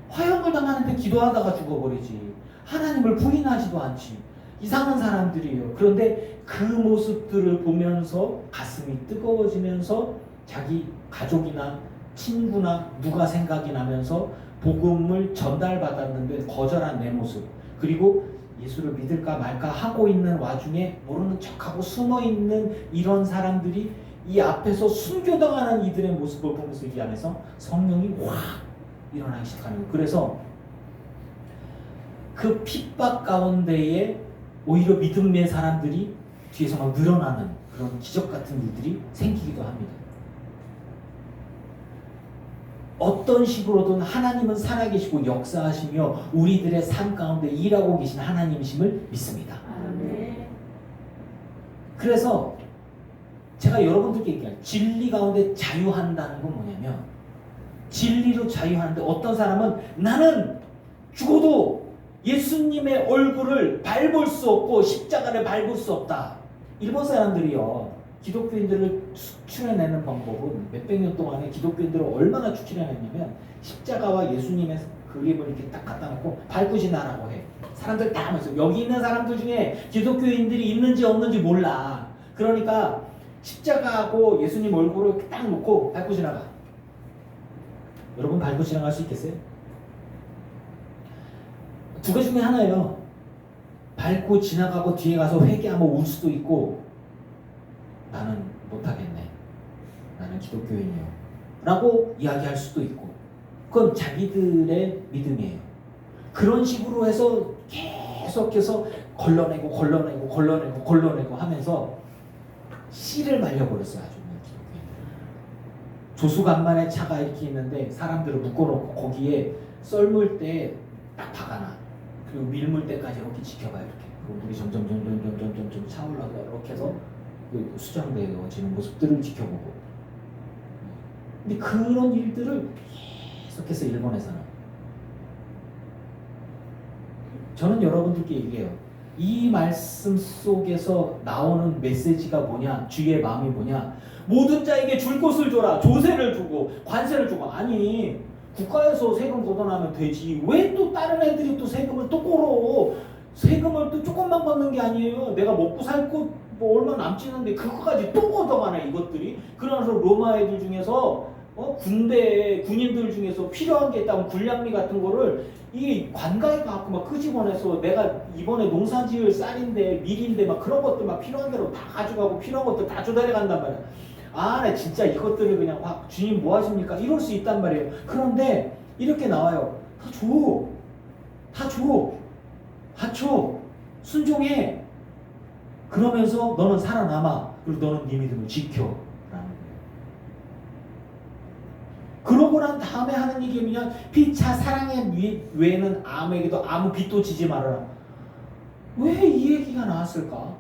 화형을 당하는데 기도하다가 죽어버리지. 하나님을 부인하지도 않지. 이상한 사람들이에요. 그런데 그 모습들을 보면서 가슴이 뜨거워지면서 자기 가족이나 친구나 누가 생각이 나면서 복음을 전달받았는데 거절한 내 모습, 그리고 예수를 믿을까 말까 하고 있는 와중에 모르는 척하고 숨어있는 이런 사람들이 이 앞에서 순교당하는 이들의 모습을 보면서 이 안에서 성령이 확 일어나기 시작하는 거예요. 그래서 그 핍박 가운데에 오히려 믿음의 사람들이 뒤에서 막 늘어나는 그런 기적 같은 일들이 생기기도 합니다. 어떤 식으로든 하나님은 살아계시고 역사하시며 우리들의 삶 가운데 일하고 계신 하나님이심을 믿습니다. 아멘. 그래서 제가 여러분들께 얘기해요. 진리 가운데 자유한다는 건 뭐냐면, 진리로 자유하는데 어떤 사람은 나는 죽어도 예수님의 얼굴을 밟을 수 없고 십자가를 밟을 수 없다. 일본 사람들이요, 기독교인들을 추출해내는 방법은 몇백 년 동안에 기독교인들을 얼마나 추출해냈냐면 십자가와 예수님의 그림을 이렇게 딱 갖다 놓고 밟고 지나라고 해. 사람들 다 하면서 여기 있는 사람들 중에 기독교인들이 있는지 없는지 몰라. 그러니까 십자가하고 예수님 얼굴을 딱 놓고 밟고 지나가. 여러분 밟고 지나갈 수 있겠어요? 두 가지 중에 하나예요. 밟고 지나가고 뒤에 가서 회개하면 울 수도 있고, 나는 못하겠네, 나는 기독교인이요 라고 이야기할 수도 있고, 그건 자기들의 믿음이에요. 그런 식으로 해서 계속해서 걸러내고 하면서 씨를 말려버렸어요. 아주 기독교인들. 조수간만에 차가 이렇게 있는데 사람들을 묶어놓고 거기에 썰물 때 딱 박아놔. 그리고 밀물 때까지 이렇게 지켜봐요. 이렇게. 그리고 물이 점점 차 올라가 이렇게 해서 수장되어지는 모습들을 지켜보고. 근데 그런 일들을 계속해서 일본에서는, 저는 여러분들께 얘기해요. 이 말씀 속에서 나오는 메시지가 뭐냐, 주의 마음이 뭐냐, 모든 자에게 줄 것을 줘라, 조세를 주고 관세를 주고. 아니, 국가에서 세금 걷어나면 되지, 왜 또 다른 애들이 또 세금을 또 꼬러. 세금을 또 조금만 걷는 게 아니에요. 내가 먹고 살 것 뭐 얼마 남지 않는데 그거까지 또 걷어가네 이것들이. 그러면서 로마 애들 중에서 군대 군인들 중에서 필요한 게 있다면 군량미 같은 거를 이 관가에 갖고 막 끄집어내서, 내가 이번에 농사지을 쌀인데 밀인데 막 그런 것들 막 필요한 대로 다 가져가고 필요한 것들 다 조달해 간단 말이야. 아, 나 진짜 이것들을 그냥 확 주님 뭐 하십니까? 이럴 수 있단 말이에요. 그런데 이렇게 나와요. 다 줘. 순종해. 그러면서 너는 살아남아. 그리고 너는 네 믿음을 지켜. 라는 거예요. 그러고 난 다음에 하는 얘기 뭐냐? 피차 사랑의 외에는 아무에게도 아무 빚도 지지 말아라. 왜 이 얘기가 나왔을까?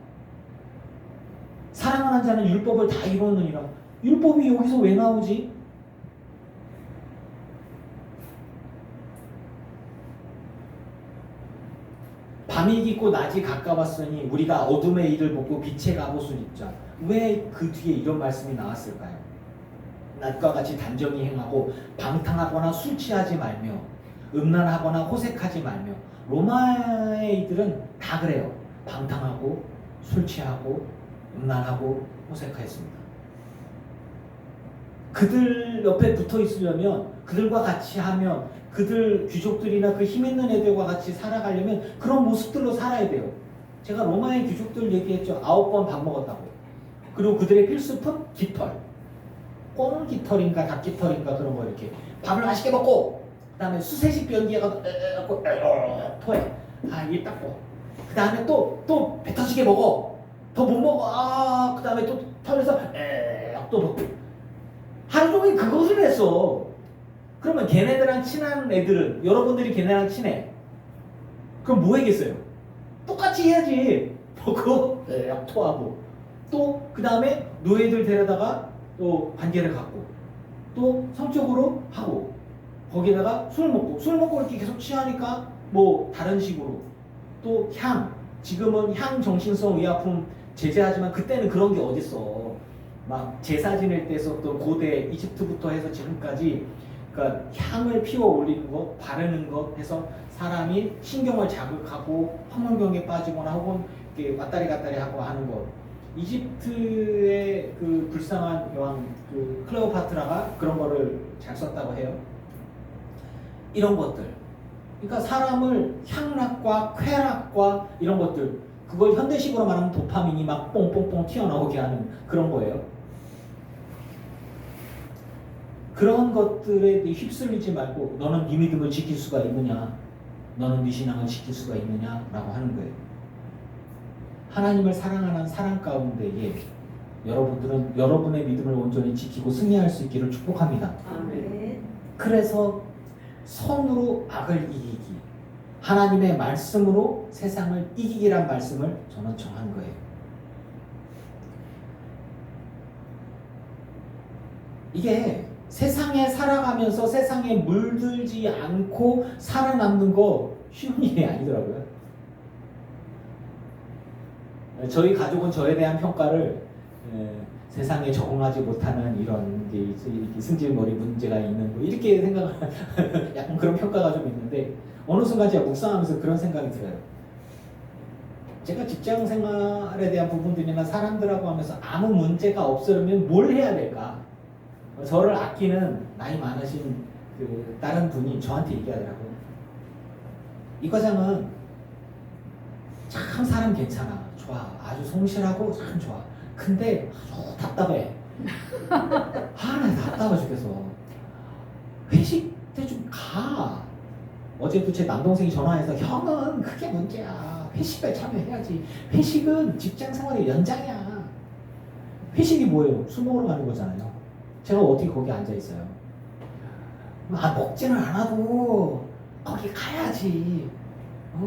사랑하는 자는 율법을 다 이루느니라. 율법이 여기서 왜 나오지? 밤이 깊고 낮이 가까웠으니 우리가 어둠의 일을 보고 빛의 갑옷을 입자. 왜 그 뒤에 이런 말씀이 나왔을까요? 낮과 같이 단정히 행하고 방탕하거나 술 취하지 말며 음란하거나 호색하지 말며. 로마의 이들은 다 그래요. 방탕하고 술 취하고 음란하고 호색했습니다. 그들 옆에 붙어 있으려면, 그들과 같이 하면, 그들 귀족들이나 그 힘 있는 애들과 같이 살아가려면 그런 모습들로 살아야 돼요. 제가 로마의 귀족들 얘기했죠. 9번 밥 먹었다고. 그리고 그들의 필수품 깃털, 꽁깃털인가 닭깃털인가 그런 거 이렇게 밥을 맛있게 먹고, 그 다음에 수세식 변기에 가서 토해. 아, 입 닦고. 그 다음에 또 배 터지게 먹어. 더 못 먹어. 그 다음에 또 털에서 또 먹고. 하루 종일 그것을 했어. 그러면 걔네들랑 친한 애들은, 여러분들이 걔네랑 친해. 그럼 뭐 하겠어요? 똑같이 해야지. 먹고 토하고. 또 그 다음에 노예들 데려다가 또 관계를 갖고, 또 성적으로 하고, 거기다가 술 먹고 이렇게 계속 취하니까 뭐 다른 식으로 또 지금은 향 정신성 의약품 제재하지만 그때는 그런 게 어딨어. 막 제사 지낼 때 썼던 고대 이집트부터 해서 지금까지 그러니까 향을 피워 올리는 것, 바르는 것 해서 사람이 신경을 자극하고 황홀경에 빠지거나 혹은 이렇게 왔다리 갔다리 하고 하는 것. 이집트의 그 불쌍한 여왕 그 클레오파트라가 그런 거를 잘 썼다고 해요. 이런 것들. 그러니까 사람을 향락과 쾌락과 이런 것들, 그걸 현대식으로 말하면 도파민이 막 뽕뽕뽕 튀어나오게 하는 그런 거예요. 그런 것들에 휩쓸리지 말고 너는 네 믿음을 지킬 수가 있느냐, 너는 네 신앙을 지킬 수가 있느냐라고 하는 거예요. 하나님을 사랑하는 사랑 가운데에 여러분들은 여러분의 믿음을 온전히 지키고 승리할 수 있기를 축복합니다. 아멘. 그래서 선으로 악을 이기기, 하나님의 말씀으로 세상을 이기기란 말씀을 저는 정한 거예요. 이게 세상에 살아가면서 세상에 물들지 않고 살아남는 거 쉬운 일이 아니더라고요. 저희 가족은 저에 대한 평가를 세상에 적응하지 못하는 이런 이렇게 승질머리 문제가 있는 뭐 이렇게 생각을 약간 그런 평가가 좀 있는데 어느 순간 제가 묵상하면서 그런 생각이 들어요. 제가 직장 생활에 대한 부분들이나 사람들하고 하면서 아무 문제가 없으려면 뭘 해야 될까? 저를 아끼는 나이 많으신 그 다른 분이 저한테 얘기하더라고요. 이 과장은 참 사람 괜찮아, 좋아, 아주 성실하고 참 좋아. 근데 아주 답답해. 나 답답해 죽겠어. 회식 때 좀 가. 어제도 제 남동생이 전화해서 형은 그게 문제야. 회식에 참여해야지. 회식은 직장 생활의 연장이야. 회식이 뭐예요? 술 먹으러 가는 거잖아요. 제가 어떻게 거기 앉아 있어요? 먹지는 않아도 거기 가야지.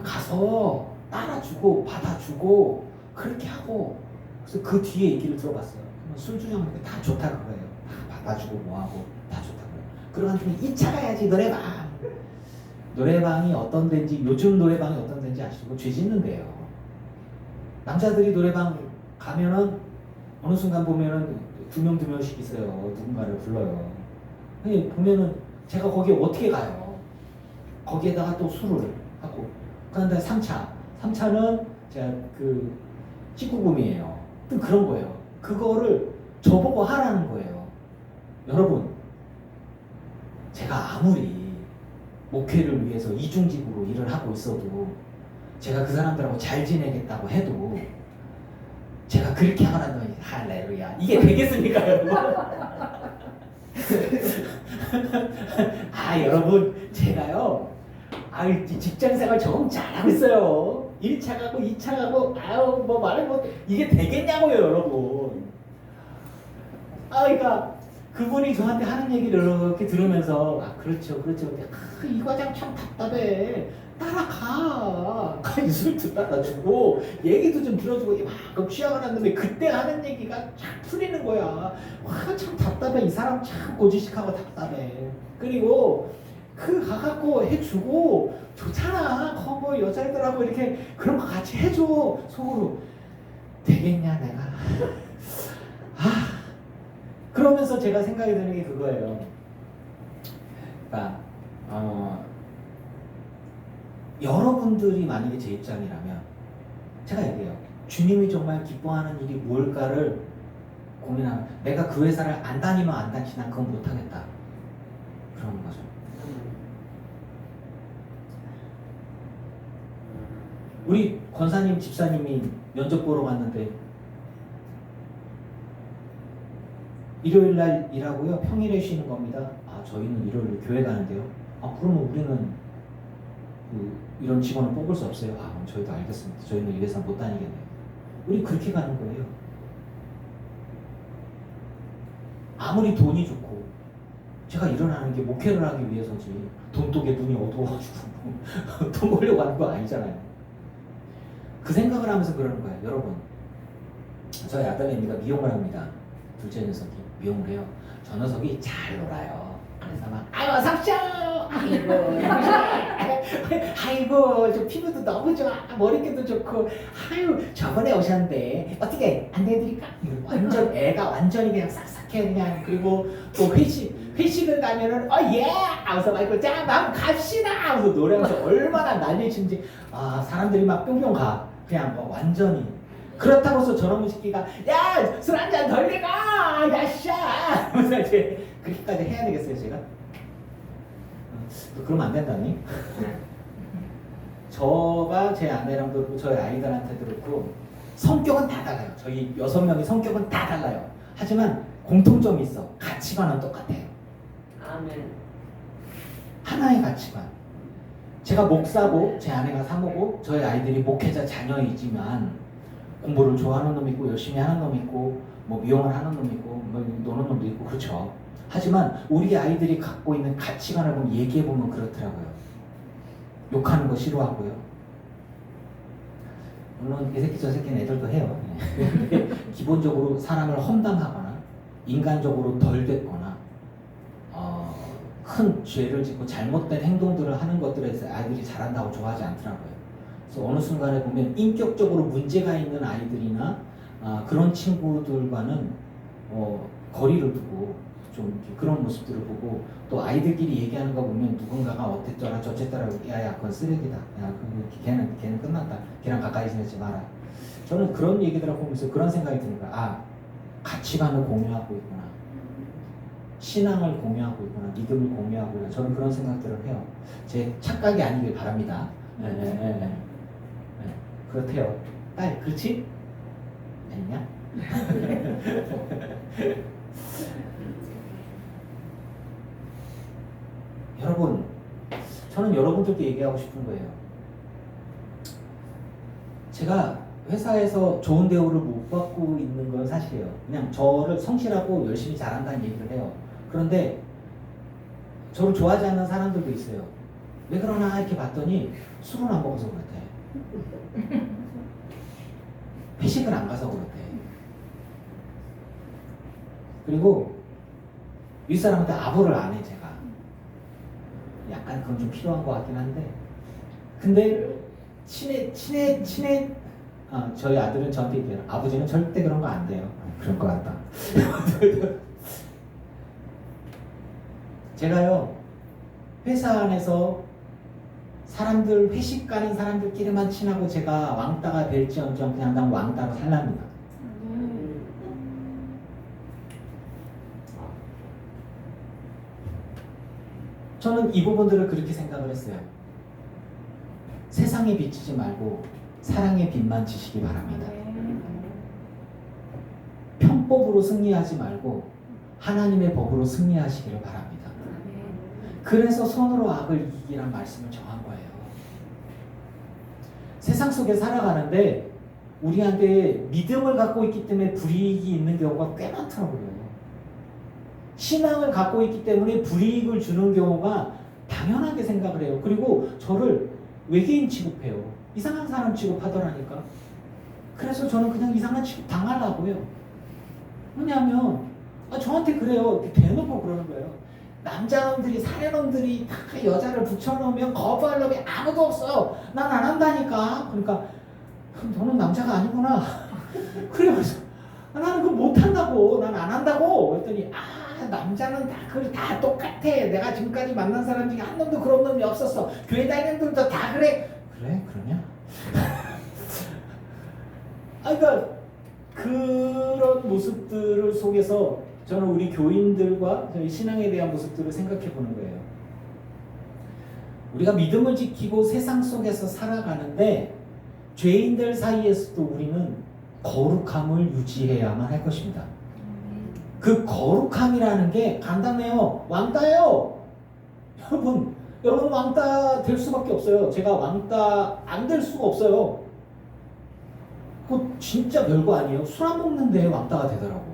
가서 따라주고 받아주고 그렇게 하고. 그래서 그 뒤에 얘기를 들어봤어요. 술 주냐고 다 좋다 그거예요. 다 받아주고 뭐하고 다 좋다 그래요. 그러고 난 뒤에 2차 가야지 노래방. 노래방이 어떤 데인지, 요즘 노래방이 어떤 데인지 아시고 죄 짓는데요. 남자들이 노래방 가면은 어느 순간 보면은 두 명씩 있어요. 누군가를 불러요. 근데 보면은 제가 거기에 어떻게 가요? 거기에다가 또 술을 하고 그다음에 3차는 제가 그 19금이에요. 또 그런 거예요. 그거를 저보고 하라는 거예요. 여러분, 제가 아무리 목회를 위해서 이중직으로 일을 하고 있어도 제가 그 사람들하고 잘 지내겠다고 해도 제가 그렇게 하라는 할렐루야 이게 되겠습니까 여러분? 여러분 제가요 직장생활 적응 잘하고 있어요. 1차 가고 2차 가고 뭐 말을 못해. 이게 되겠냐고요 여러분. 그러니까 그분이 저한테 하는 얘기를 이렇게 들으면서 그렇죠 이 과장 참 답답해. 따라가. 술도 따라주고 얘기도 좀 들어주고 막 취향을 하는데 그때 하는 얘기가 참 풀리는 거야. 참 답답해. 이 사람 참 고지식하고 답답해. 그리고 그 가갖고 해주고 좋잖아. 뭐 여자애들하고 이렇게 그런 거 같이 해줘. 속으로 되겠냐 내가. 그러면서 제가 생각이 드는 게 그거예요. 그러니까 여러분들이 만약에 제 입장이라면 제가 얘기해요. 주님이 정말 기뻐하는 일이 뭘까를 고민하면 내가 그 회사를 안 다니면 안 다니지 난 그건 못하겠다. 그러는 거죠. 우리 권사님 집사님이 면접 보러 갔는데 일요일 날 일하고요. 평일에 쉬는 겁니다. 저희는 일요일 교회 가는데요. 그러면 우리는 이런 직원을 뽑을 수 없어요. 그럼 저희도 알겠습니다. 저희는 이 회사 못 다니겠네요. 우리 그렇게 가는 거예요. 아무리 돈이 좋고 제가 일어나는 게 목회를 하기 위해서지 돈 독에 눈이 어두워가지고 돈 벌려고 하는 거 아니잖아요. 그 생각을 하면서 그러는 거예요. 여러분, 저희 아들 애미가 미용을 합니다. 둘째 녀석이 미용을 해요. 저 녀석이 잘 놀아요. 그래서 막 삭샤 아이고 저 피부도 너무 좋아. 머릿결도 좋고 저번에 오셨는데 어떻게 안내해드릴까? 완전 애가 완전히 그냥 싹싹해 그냥. 그리고 또 회식을 가면은 예! 하면서 막 이거 자, 막 갑시다! 하면서 노래하면서 얼마나 난리 치는지 사람들이 막 뿅뿅 가. 그냥 뭐 완전히. 그렇다고 해서 저놈의 새끼가 야! 술 한 잔 덜 내가! 야샤! 하면서 이제 그렇게까지 해야 되겠어요 제가? 그러면 안 된다니? 저가 제 아내랑도 그렇고 저희 아이들한테도 그렇고 성격은 다 달라요. 저희 6명의 성격은 다 달라요. 하지만 공통점이 있어. 가치관은 똑같아요. 아멘. 하나의 가치관. 제가 목사고 제 아내가 사모고 저희 아이들이 목회자 자녀이지만 공부를 좋아하는 놈 있고 열심히 하는 놈 있고 뭐 미용을 하는 놈 있고 뭐 노는 놈도 있고 그렇죠. 하지만 우리 아이들이 갖고 있는 가치관을 보면 얘기해 보면 그렇더라고요. 욕하는 거 싫어하고요. 물론 이 새끼 저 새끼는 애들도 해요. 근데 기본적으로 사람을 험담하거나 인간적으로 덜 됐거나 큰 죄를 짓고 잘못된 행동들을 하는 것들에서 아이들이 잘한다고 좋아하지 않더라고요. 그래서 어느 순간에 보면 인격적으로 문제가 있는 아이들이나 그런 친구들과는 거리를 두고 좀 그런 모습들을 보고 또 아이들끼리 얘기하는 거 보면 누군가가 어땠더라 저쨌더라 야야 그건 쓰레기다 야 걔는 끝났다 걔랑 가까이 지내지 마라. 저는 그런 얘기들을 보면서 그런 생각이 드는 거야. 가치관을 공유하고 있구나, 신앙을 공유하고 있구나, 믿음을 공유하고 있구나. 저는 그런 생각들을 해요. 제 착각이 아니길 바랍니다. 네. 그렇대요. 딸 그렇지? 아니냐? 여러분, 저는 여러분들께 얘기하고 싶은 거예요. 제가 회사에서 좋은 대우를 못 받고 있는 건 사실이에요. 그냥 저를 성실하고 열심히 잘한다는 얘기를 해요. 그런데 저를 좋아하지 않는 사람들도 있어요. 왜 그러나 이렇게 봤더니 술은 안 먹어서 그렇대. 회식을 안 가서 그렇대. 그리고 윗사람한테 아부를 안 해 제가. 약간 그건 좀 필요한 것 같긴 한데, 근데 친해 저희 아들은 저한테 얘기해요. 아버지는 절대 그런 거 안 돼요. 그럴 것 같다. 제가요 회사 안에서 사람들 회식 가는 사람들끼리만 친하고 제가 왕따가 될지언정 그냥 난 왕따로 살랍니다. 저는 이 부분들을 그렇게 생각을 했어요. 세상에 비치지 말고 사랑의 빛만 지시기 바랍니다. 편법으로 승리하지 말고 하나님의 법으로 승리하시기를 바랍니다. 그래서 손으로 악을 이기란 말씀을 정한 거예요. 세상 속에 살아가는데 우리한테 믿음을 갖고 있기 때문에 불이익이 있는 경우가 꽤 많더라고요. 신앙을 갖고 있기 때문에 불이익을 주는 경우가 당연하게 생각을 해요. 그리고 저를 외계인 취급해요. 이상한 사람 취급하더라니까. 그래서 저는 그냥 이상한 취급 당하려고요. 왜냐하면 저한테 그래요. 대놓고 그러는 거예요. 남자놈들이 사내놈들이 다 여자를 붙여놓으면 거부할 놈이 아무도 없어요. 난 안 한다니까. 그러니까 너는 남자가 아니구나. 그래서 나는 그거 못한다고. 난 안 한다고. 그랬더니 남자는 다 똑같아. 내가 지금까지 만난 사람 중에 한 놈도 그런 놈이 없었어. 교회 다니는 놈도 다 그래. 그래? 그러냐? 그러니까 그런 모습들을 속에서 저는 우리 교인들과 저희 신앙에 대한 모습들을 생각해 보는 거예요. 우리가 믿음을 지키고 세상 속에서 살아가는데 죄인들 사이에서도 우리는 거룩함을 유지해야만 할 것입니다. 그 거룩함이라는 게 간단해요. 왕따예요. 여러분 왕따 될 수밖에 없어요. 제가 왕따 안 될 수가 없어요. 그거 진짜 별거 아니에요. 술 안 먹는데 왕따가 되더라고.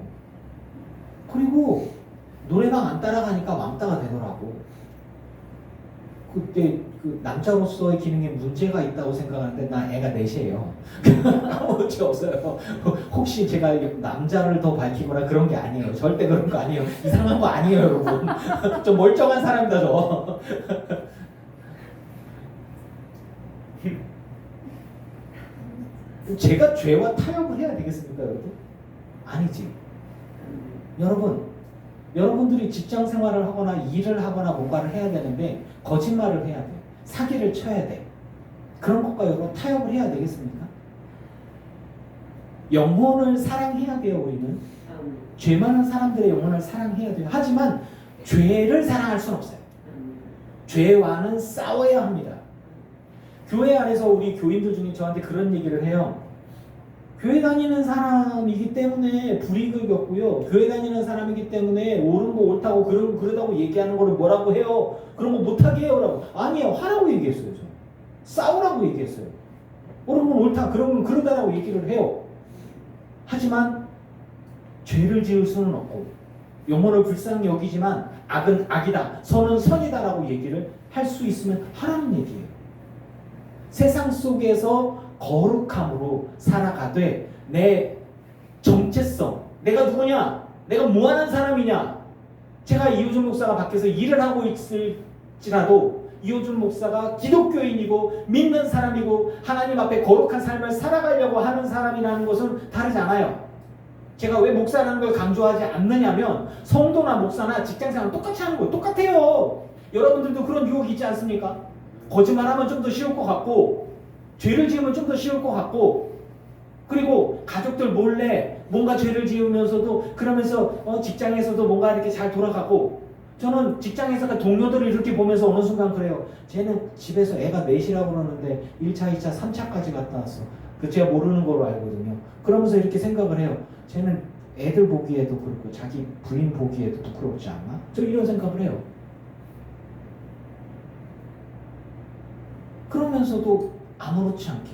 그리고 노래방 안 따라가니까 왕따가 되더라고. 그때 그 남자로서의 기능에 문제가 있다고 생각하는데 나 애가 넷이에요. 어찌 없어요. 혹시 제가 남자를 더 밝히거나 그런 게 아니에요. 절대 그런 거 아니에요. 이상한 거 아니에요, 여러분. 좀 멀쩡한 사람이다 저. 제가 죄와 타협을 해야 되겠습니까, 여러분? 아니지. 여러분, 여러분들이 직장 생활을 하거나 일을 하거나 뭔가를 해야 되는데 거짓말을 해야 돼. 사기를 쳐야 돼. 그런 것과 여러분 타협을 해야 되겠습니까? 영혼을 사랑해야 돼요. 우리는 죄 많은 사람들의 영혼을 사랑해야 돼요. 하지만 죄를 사랑할 수는 없어요. 죄와는 싸워야 합니다. 교회 안에서 우리 교인들 중에 저한테 그런 얘기를 해요. 교회 다니는 사람이기 때문에 불이익을 겪고요. 교회 다니는 사람이기 때문에 옳은 거 옳다고 그러다고 얘기하는 거를 뭐라고 해요? 그런 거 못하게 해요. 라고. 아니에요. 하라고 얘기했어요. 저는. 싸우라고 얘기했어요. 옳은 건 옳다. 그러면 그러다라고 얘기를 해요. 하지만 죄를 지을 수는 없고 영혼을 불쌍히 여기지만 악은 악이다. 선은 선이다라고 얘기를 할 수 있으면 하라는 얘기예요. 세상 속에서 거룩함으로 살아가되 내 정체성, 내가 누구냐? 내가 뭐하는 사람이냐? 제가 이호준 목사가 밖에서 일을 하고 있을지라도 이호준 목사가 기독교인이고 믿는 사람이고 하나님 앞에 거룩한 삶을 살아가려고 하는 사람이라는 것은 다르지 않아요. 제가 왜 목사라는 걸 강조하지 않느냐면 성도나 목사나 직장생활 똑같이 하는 거예요. 똑같아요. 여러분들도 그런 유혹이 있지 않습니까? 거짓말하면 좀 더 쉬울 것 같고 죄를 지으면 좀 더 쉬울 것 같고 그리고 가족들 몰래 뭔가 죄를 지으면서도 그러면서 직장에서도 뭔가 이렇게 잘 돌아가고 저는 직장에서 동료들을 이렇게 보면서 어느 순간 그래요. 쟤는 집에서 애가 넷이라고 그러는데 1차, 2차, 3차까지 갔다 왔어. 그 제가 모르는 걸로 알거든요. 그러면서 이렇게 생각을 해요. 쟤는 애들 보기에도 그렇고 자기 부인 보기에도 부끄럽지 않나? 저 이런 생각을 해요. 그러면서도 아무렇지 않게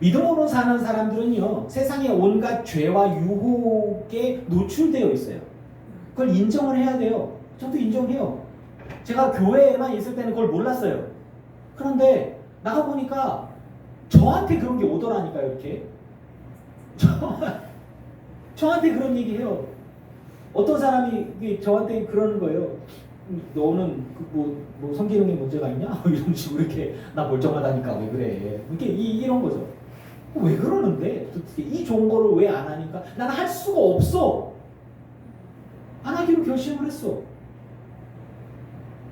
믿음으로 사는 사람들은요 세상의 온갖 죄와 유혹에 노출되어 있어요. 그걸 인정을 해야 돼요. 저도 인정해요. 제가 교회에만 있을 때는 그걸 몰랐어요. 그런데 나가보니까 저한테 그런 게 오더라니까요. 이렇게 저한테 그런 얘기해요. 어떤 사람이 저한테 그러는 거예요. 너는 뭐 성기능에 문제가 있냐? 이런 식으로 이렇게 나 멀쩡하다니까 왜 그래? 이렇게 이런 거죠. 왜 그러는데? 이 좋은 거를 왜 안 하니까? 나는 할 수가 없어. 안 하기로 결심을 했어.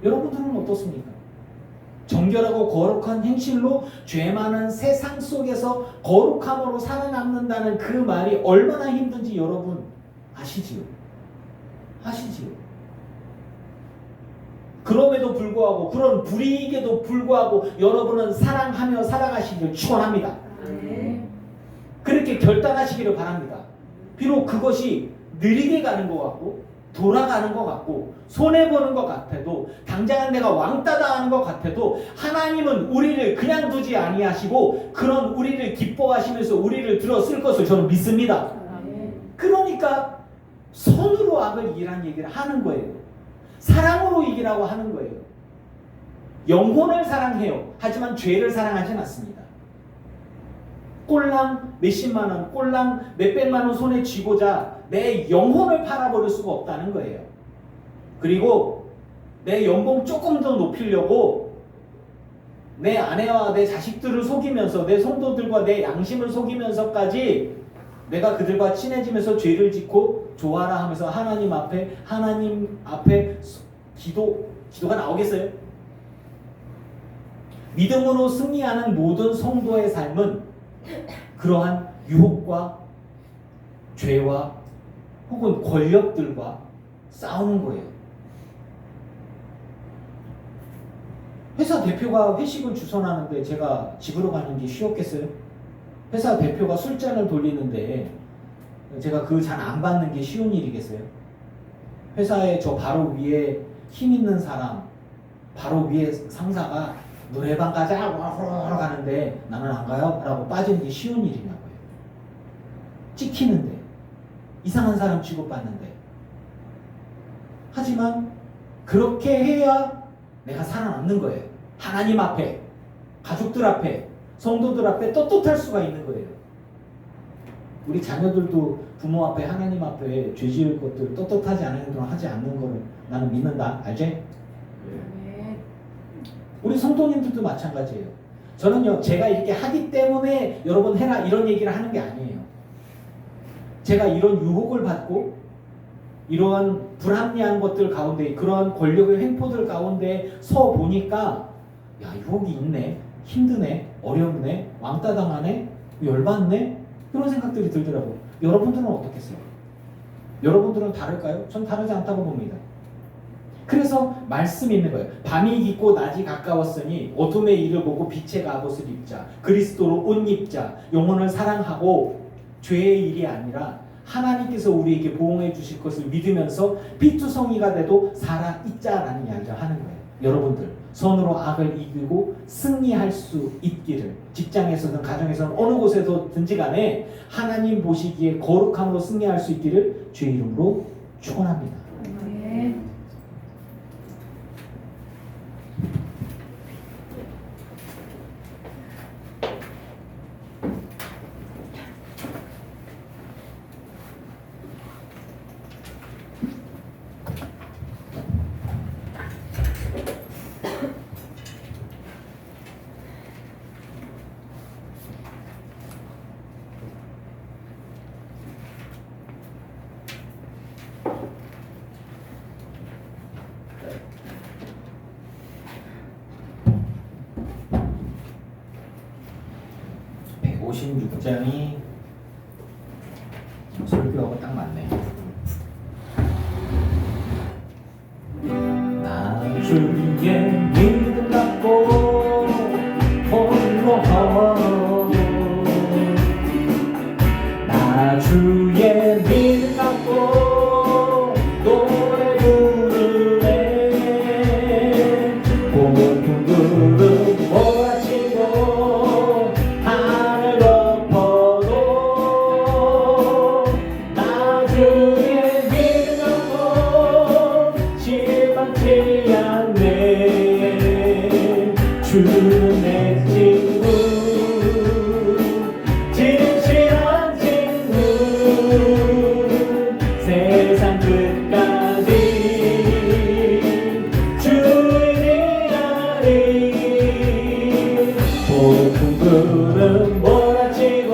여러분들은 어떻습니까? 정결하고 거룩한 행실로 죄 많은 세상 속에서 거룩함으로 살아남는다는 그 말이 얼마나 힘든지 여러분 아시지요? 아시지요? 그럼에도 불구하고 그런 불이익에도 불구하고 여러분은 사랑하며 살아가시길 축원합니다. 네. 그렇게 결단하시기를 바랍니다. 비록 그것이 느리게 가는 것 같고 돌아가는 것 같고 손해보는 것 같아도 당장은 내가 왕따 당하는 것 같아도 하나님은 우리를 그냥 두지 아니하시고 그런 우리를 기뻐하시면서 우리를 들어쓸 것을 저는 믿습니다. 그러니까 선으로 악을 이기라는 얘기를 하는 거예요. 사랑으로 이기라고 하는 거예요. 영혼을 사랑해요. 하지만 죄를 사랑하진 않습니다. 꼴랑 몇십만 원, 꼴랑 몇백만 원 손에 쥐고자 내 영혼을 팔아버릴 수가 없다는 거예요. 그리고 내 연봉 조금 더 높이려고 내 아내와 내 자식들을 속이면서 내 성도들과 내 양심을 속이면서까지 내가 그들과 친해지면서 죄를 짓고 좋아라 하면서 하나님 앞에 기도가 나오겠어요? 믿음으로 승리하는 모든 성도의 삶은 그러한 유혹과 죄와 혹은 권력들과 싸우는 거예요. 회사 대표가 회식을 주선하는데 제가 집으로 가는 게 쉬웠겠어요? 회사 대표가 술잔을 돌리는데 제가 그 잔 안 받는 게 쉬운 일이겠어요? 회사에 저 바로 위에 힘 있는 사람, 바로 위에 상사가 노래방 가자 와르르 가는데 나는 안 가요? 라고 빠지는 게 쉬운 일이냐고요. 찍히는데 이상한 사람 취급받는데 하지만 그렇게 해야 내가 살아남는 거예요. 하나님 앞에, 가족들 앞에, 성도들 앞에 떳떳할 수가 있는 거예요. 우리 자녀들도 부모 앞에 하나님 앞에 죄 지을 것들 떳떳하지 않은 행동을 하지 않는 거를 나는 믿는다. 알지? 네. 우리 성도님들도 마찬가지예요. 저는요 제가 이렇게 하기 때문에 여러분 해라 이런 얘기를 하는 게 아니에요. 제가 이런 유혹을 받고 이러한 불합리한 것들 가운데 그러한 권력의 횡포들 가운데 서 보니까 야 유혹이 있네, 힘드네, 어렵네, 왕따 당하네, 열받네 이런 생각들이 들더라고요. 여러분들은 어떻겠어요? 여러분들은 다를까요? 전 다르지 않다고 봅니다. 그래서 말씀이 있는 거예요. 밤이 깊고 낮이 가까웠으니 어둠의 일을 보고 빛의 갑옷을 입자. 그리스도로 옷 입자. 영혼을 사랑하고 죄의 일이 아니라 하나님께서 우리에게 보응해 주실 것을 믿으면서 피투성이가 돼도 살아있자라는 이야기를 하는 거예요. 여러분들 선으로 악을 이기고 승리할 수 있기를, 직장에서든 가정에서든 어느 곳에서든지 간에 하나님 보시기에 거룩함으로 승리할 수 있기를 주의 이름으로 축원합니다. 아멘. (156장이) 설교하고 딱 맞네. 나 주의 믿음 갖고 홀로 나 주의 믿음 갖고 노래 부르네. 고픈 구름 몰아치고 하늘 덮어도 나 주의 믿음 갖고 실망치 않네. 주는 내 친구, 진실한 친구, 세상 끝까지 주인이라니. 폭풍 구름 몰아치고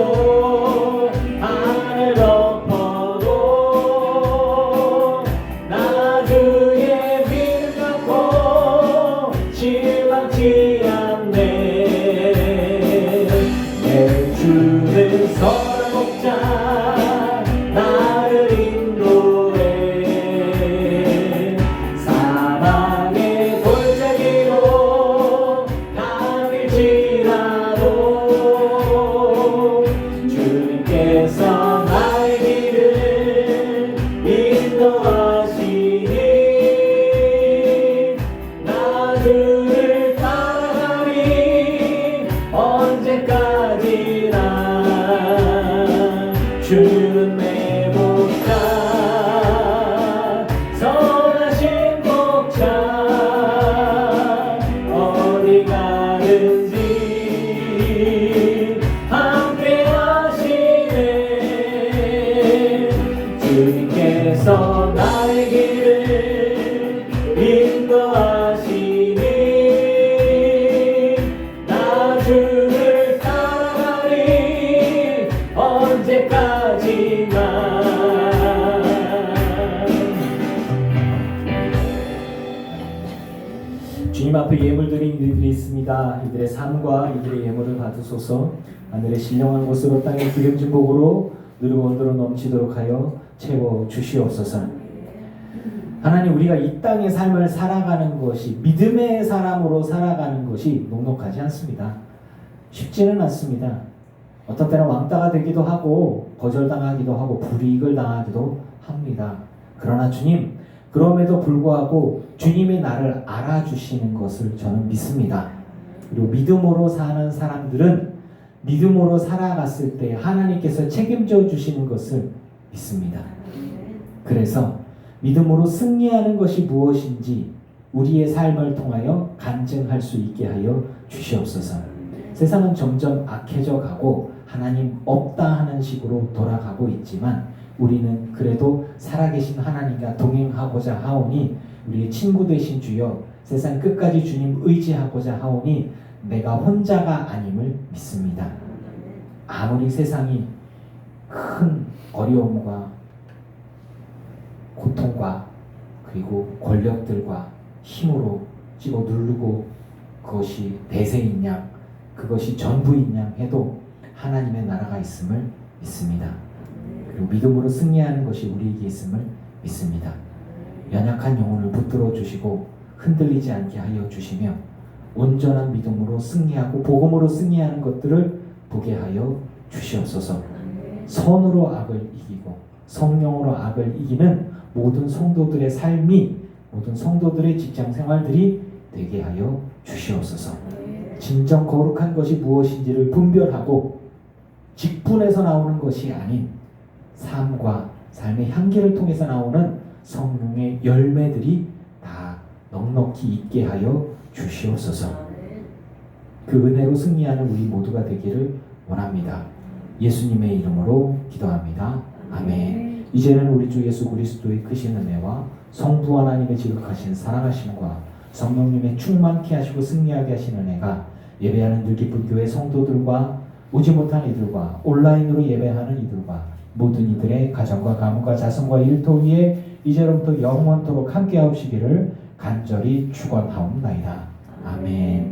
하늘 덮어도 나 주의 믿음 갖고 실망치 않네. 내 주는 선한 목자 나를 인도해. 사망의 골짜기로 다닐지라도 주님께서 나의 길을 인도하시니 나 주를 따라가리 언제까지나. 주는 내 목자, 선하신 목자, 어디 가든지 함께 하시네. 주님께서 나의 길을 인도하시니 나 주를 따라가리 언제까지나. 주님 앞에 예물 드린 이들이 있습니다. 이들의 삶과 이들의 예물을 받으소서. 하늘의 신령한 곳으로 땅의 기름진 복으로 누르고 온도로 넘치도록 하여 채워 주시옵소서. 하나님, 우리가 이 땅의 삶을 살아가는 것이, 믿음의 사람으로 살아가는 것이 녹록하지 않습니다. 쉽지는 않습니다. 어떤 때는 왕따가 되기도 하고 거절당하기도 하고 불이익을 당하기도 합니다. 그러나 주님, 그럼에도 불구하고 주님이 나를 알아주시는 것을 저는 믿습니다. 그리고 믿음으로 사는 사람들은 믿음으로 살아갔을 때 하나님께서 책임져 주시는 것을 믿습니다. 그래서 믿음으로 승리하는 것이 무엇인지 우리의 삶을 통하여 간증할 수 있게 하여 주시옵소서. 세상은 점점 악해져 가고 하나님 없다 하는 식으로 돌아가고 있지만 우리는 그래도 살아계신 하나님과 동행하고자 하오니, 우리의 친구 되신 주여 세상 끝까지 주님 의지하고자 하오니 내가 혼자가 아님을 믿습니다. 아무리 세상이 큰 어려움과 고통과 그리고 권력들과 힘으로 찍어 누르고 그것이 대세인 양, 그것이 전부인 양 해도 하나님의 나라가 있음을 믿습니다. 그리고 믿음으로 승리하는 것이 우리에게 있음을 믿습니다. 연약한 영혼을 붙들어 주시고 흔들리지 않게 하여 주시며 온전한 믿음으로 승리하고 복음으로 승리하는 것들을 보게 하여 주시옵소서. 선으로 악을 이기고 성령으로 악을 이기는 모든 성도들의 삶이, 모든 성도들의 직장 생활들이 되게 하여 주시옵소서. 진정 거룩한 것이 무엇인지를 분별하고 직분에서 나오는 것이 아닌 삶과 삶의 향기를 통해서 나오는 성령의 열매들이 다 넉넉히 있게 하여 주시옵소서. 그 은혜로 승리하는 우리 모두가 되기를 원합니다. 예수님의 이름으로 기도합니다. 아멘. 이제는 우리 주 예수 그리스도의 크신 은혜와 성부 하나님의 지극하신 사랑하심과 성령님의 충만케 하시고 승리하게 하신 은혜가 예배하는 늘기쁜 교회 성도들과 오지 못한 이들과 온라인으로 예배하는 이들과 모든 이들의 가정과 가문과 자손과 일터 위에 이제로부터 영원토록 함께하옵시기를 간절히 축원하옵나이다. 아멘.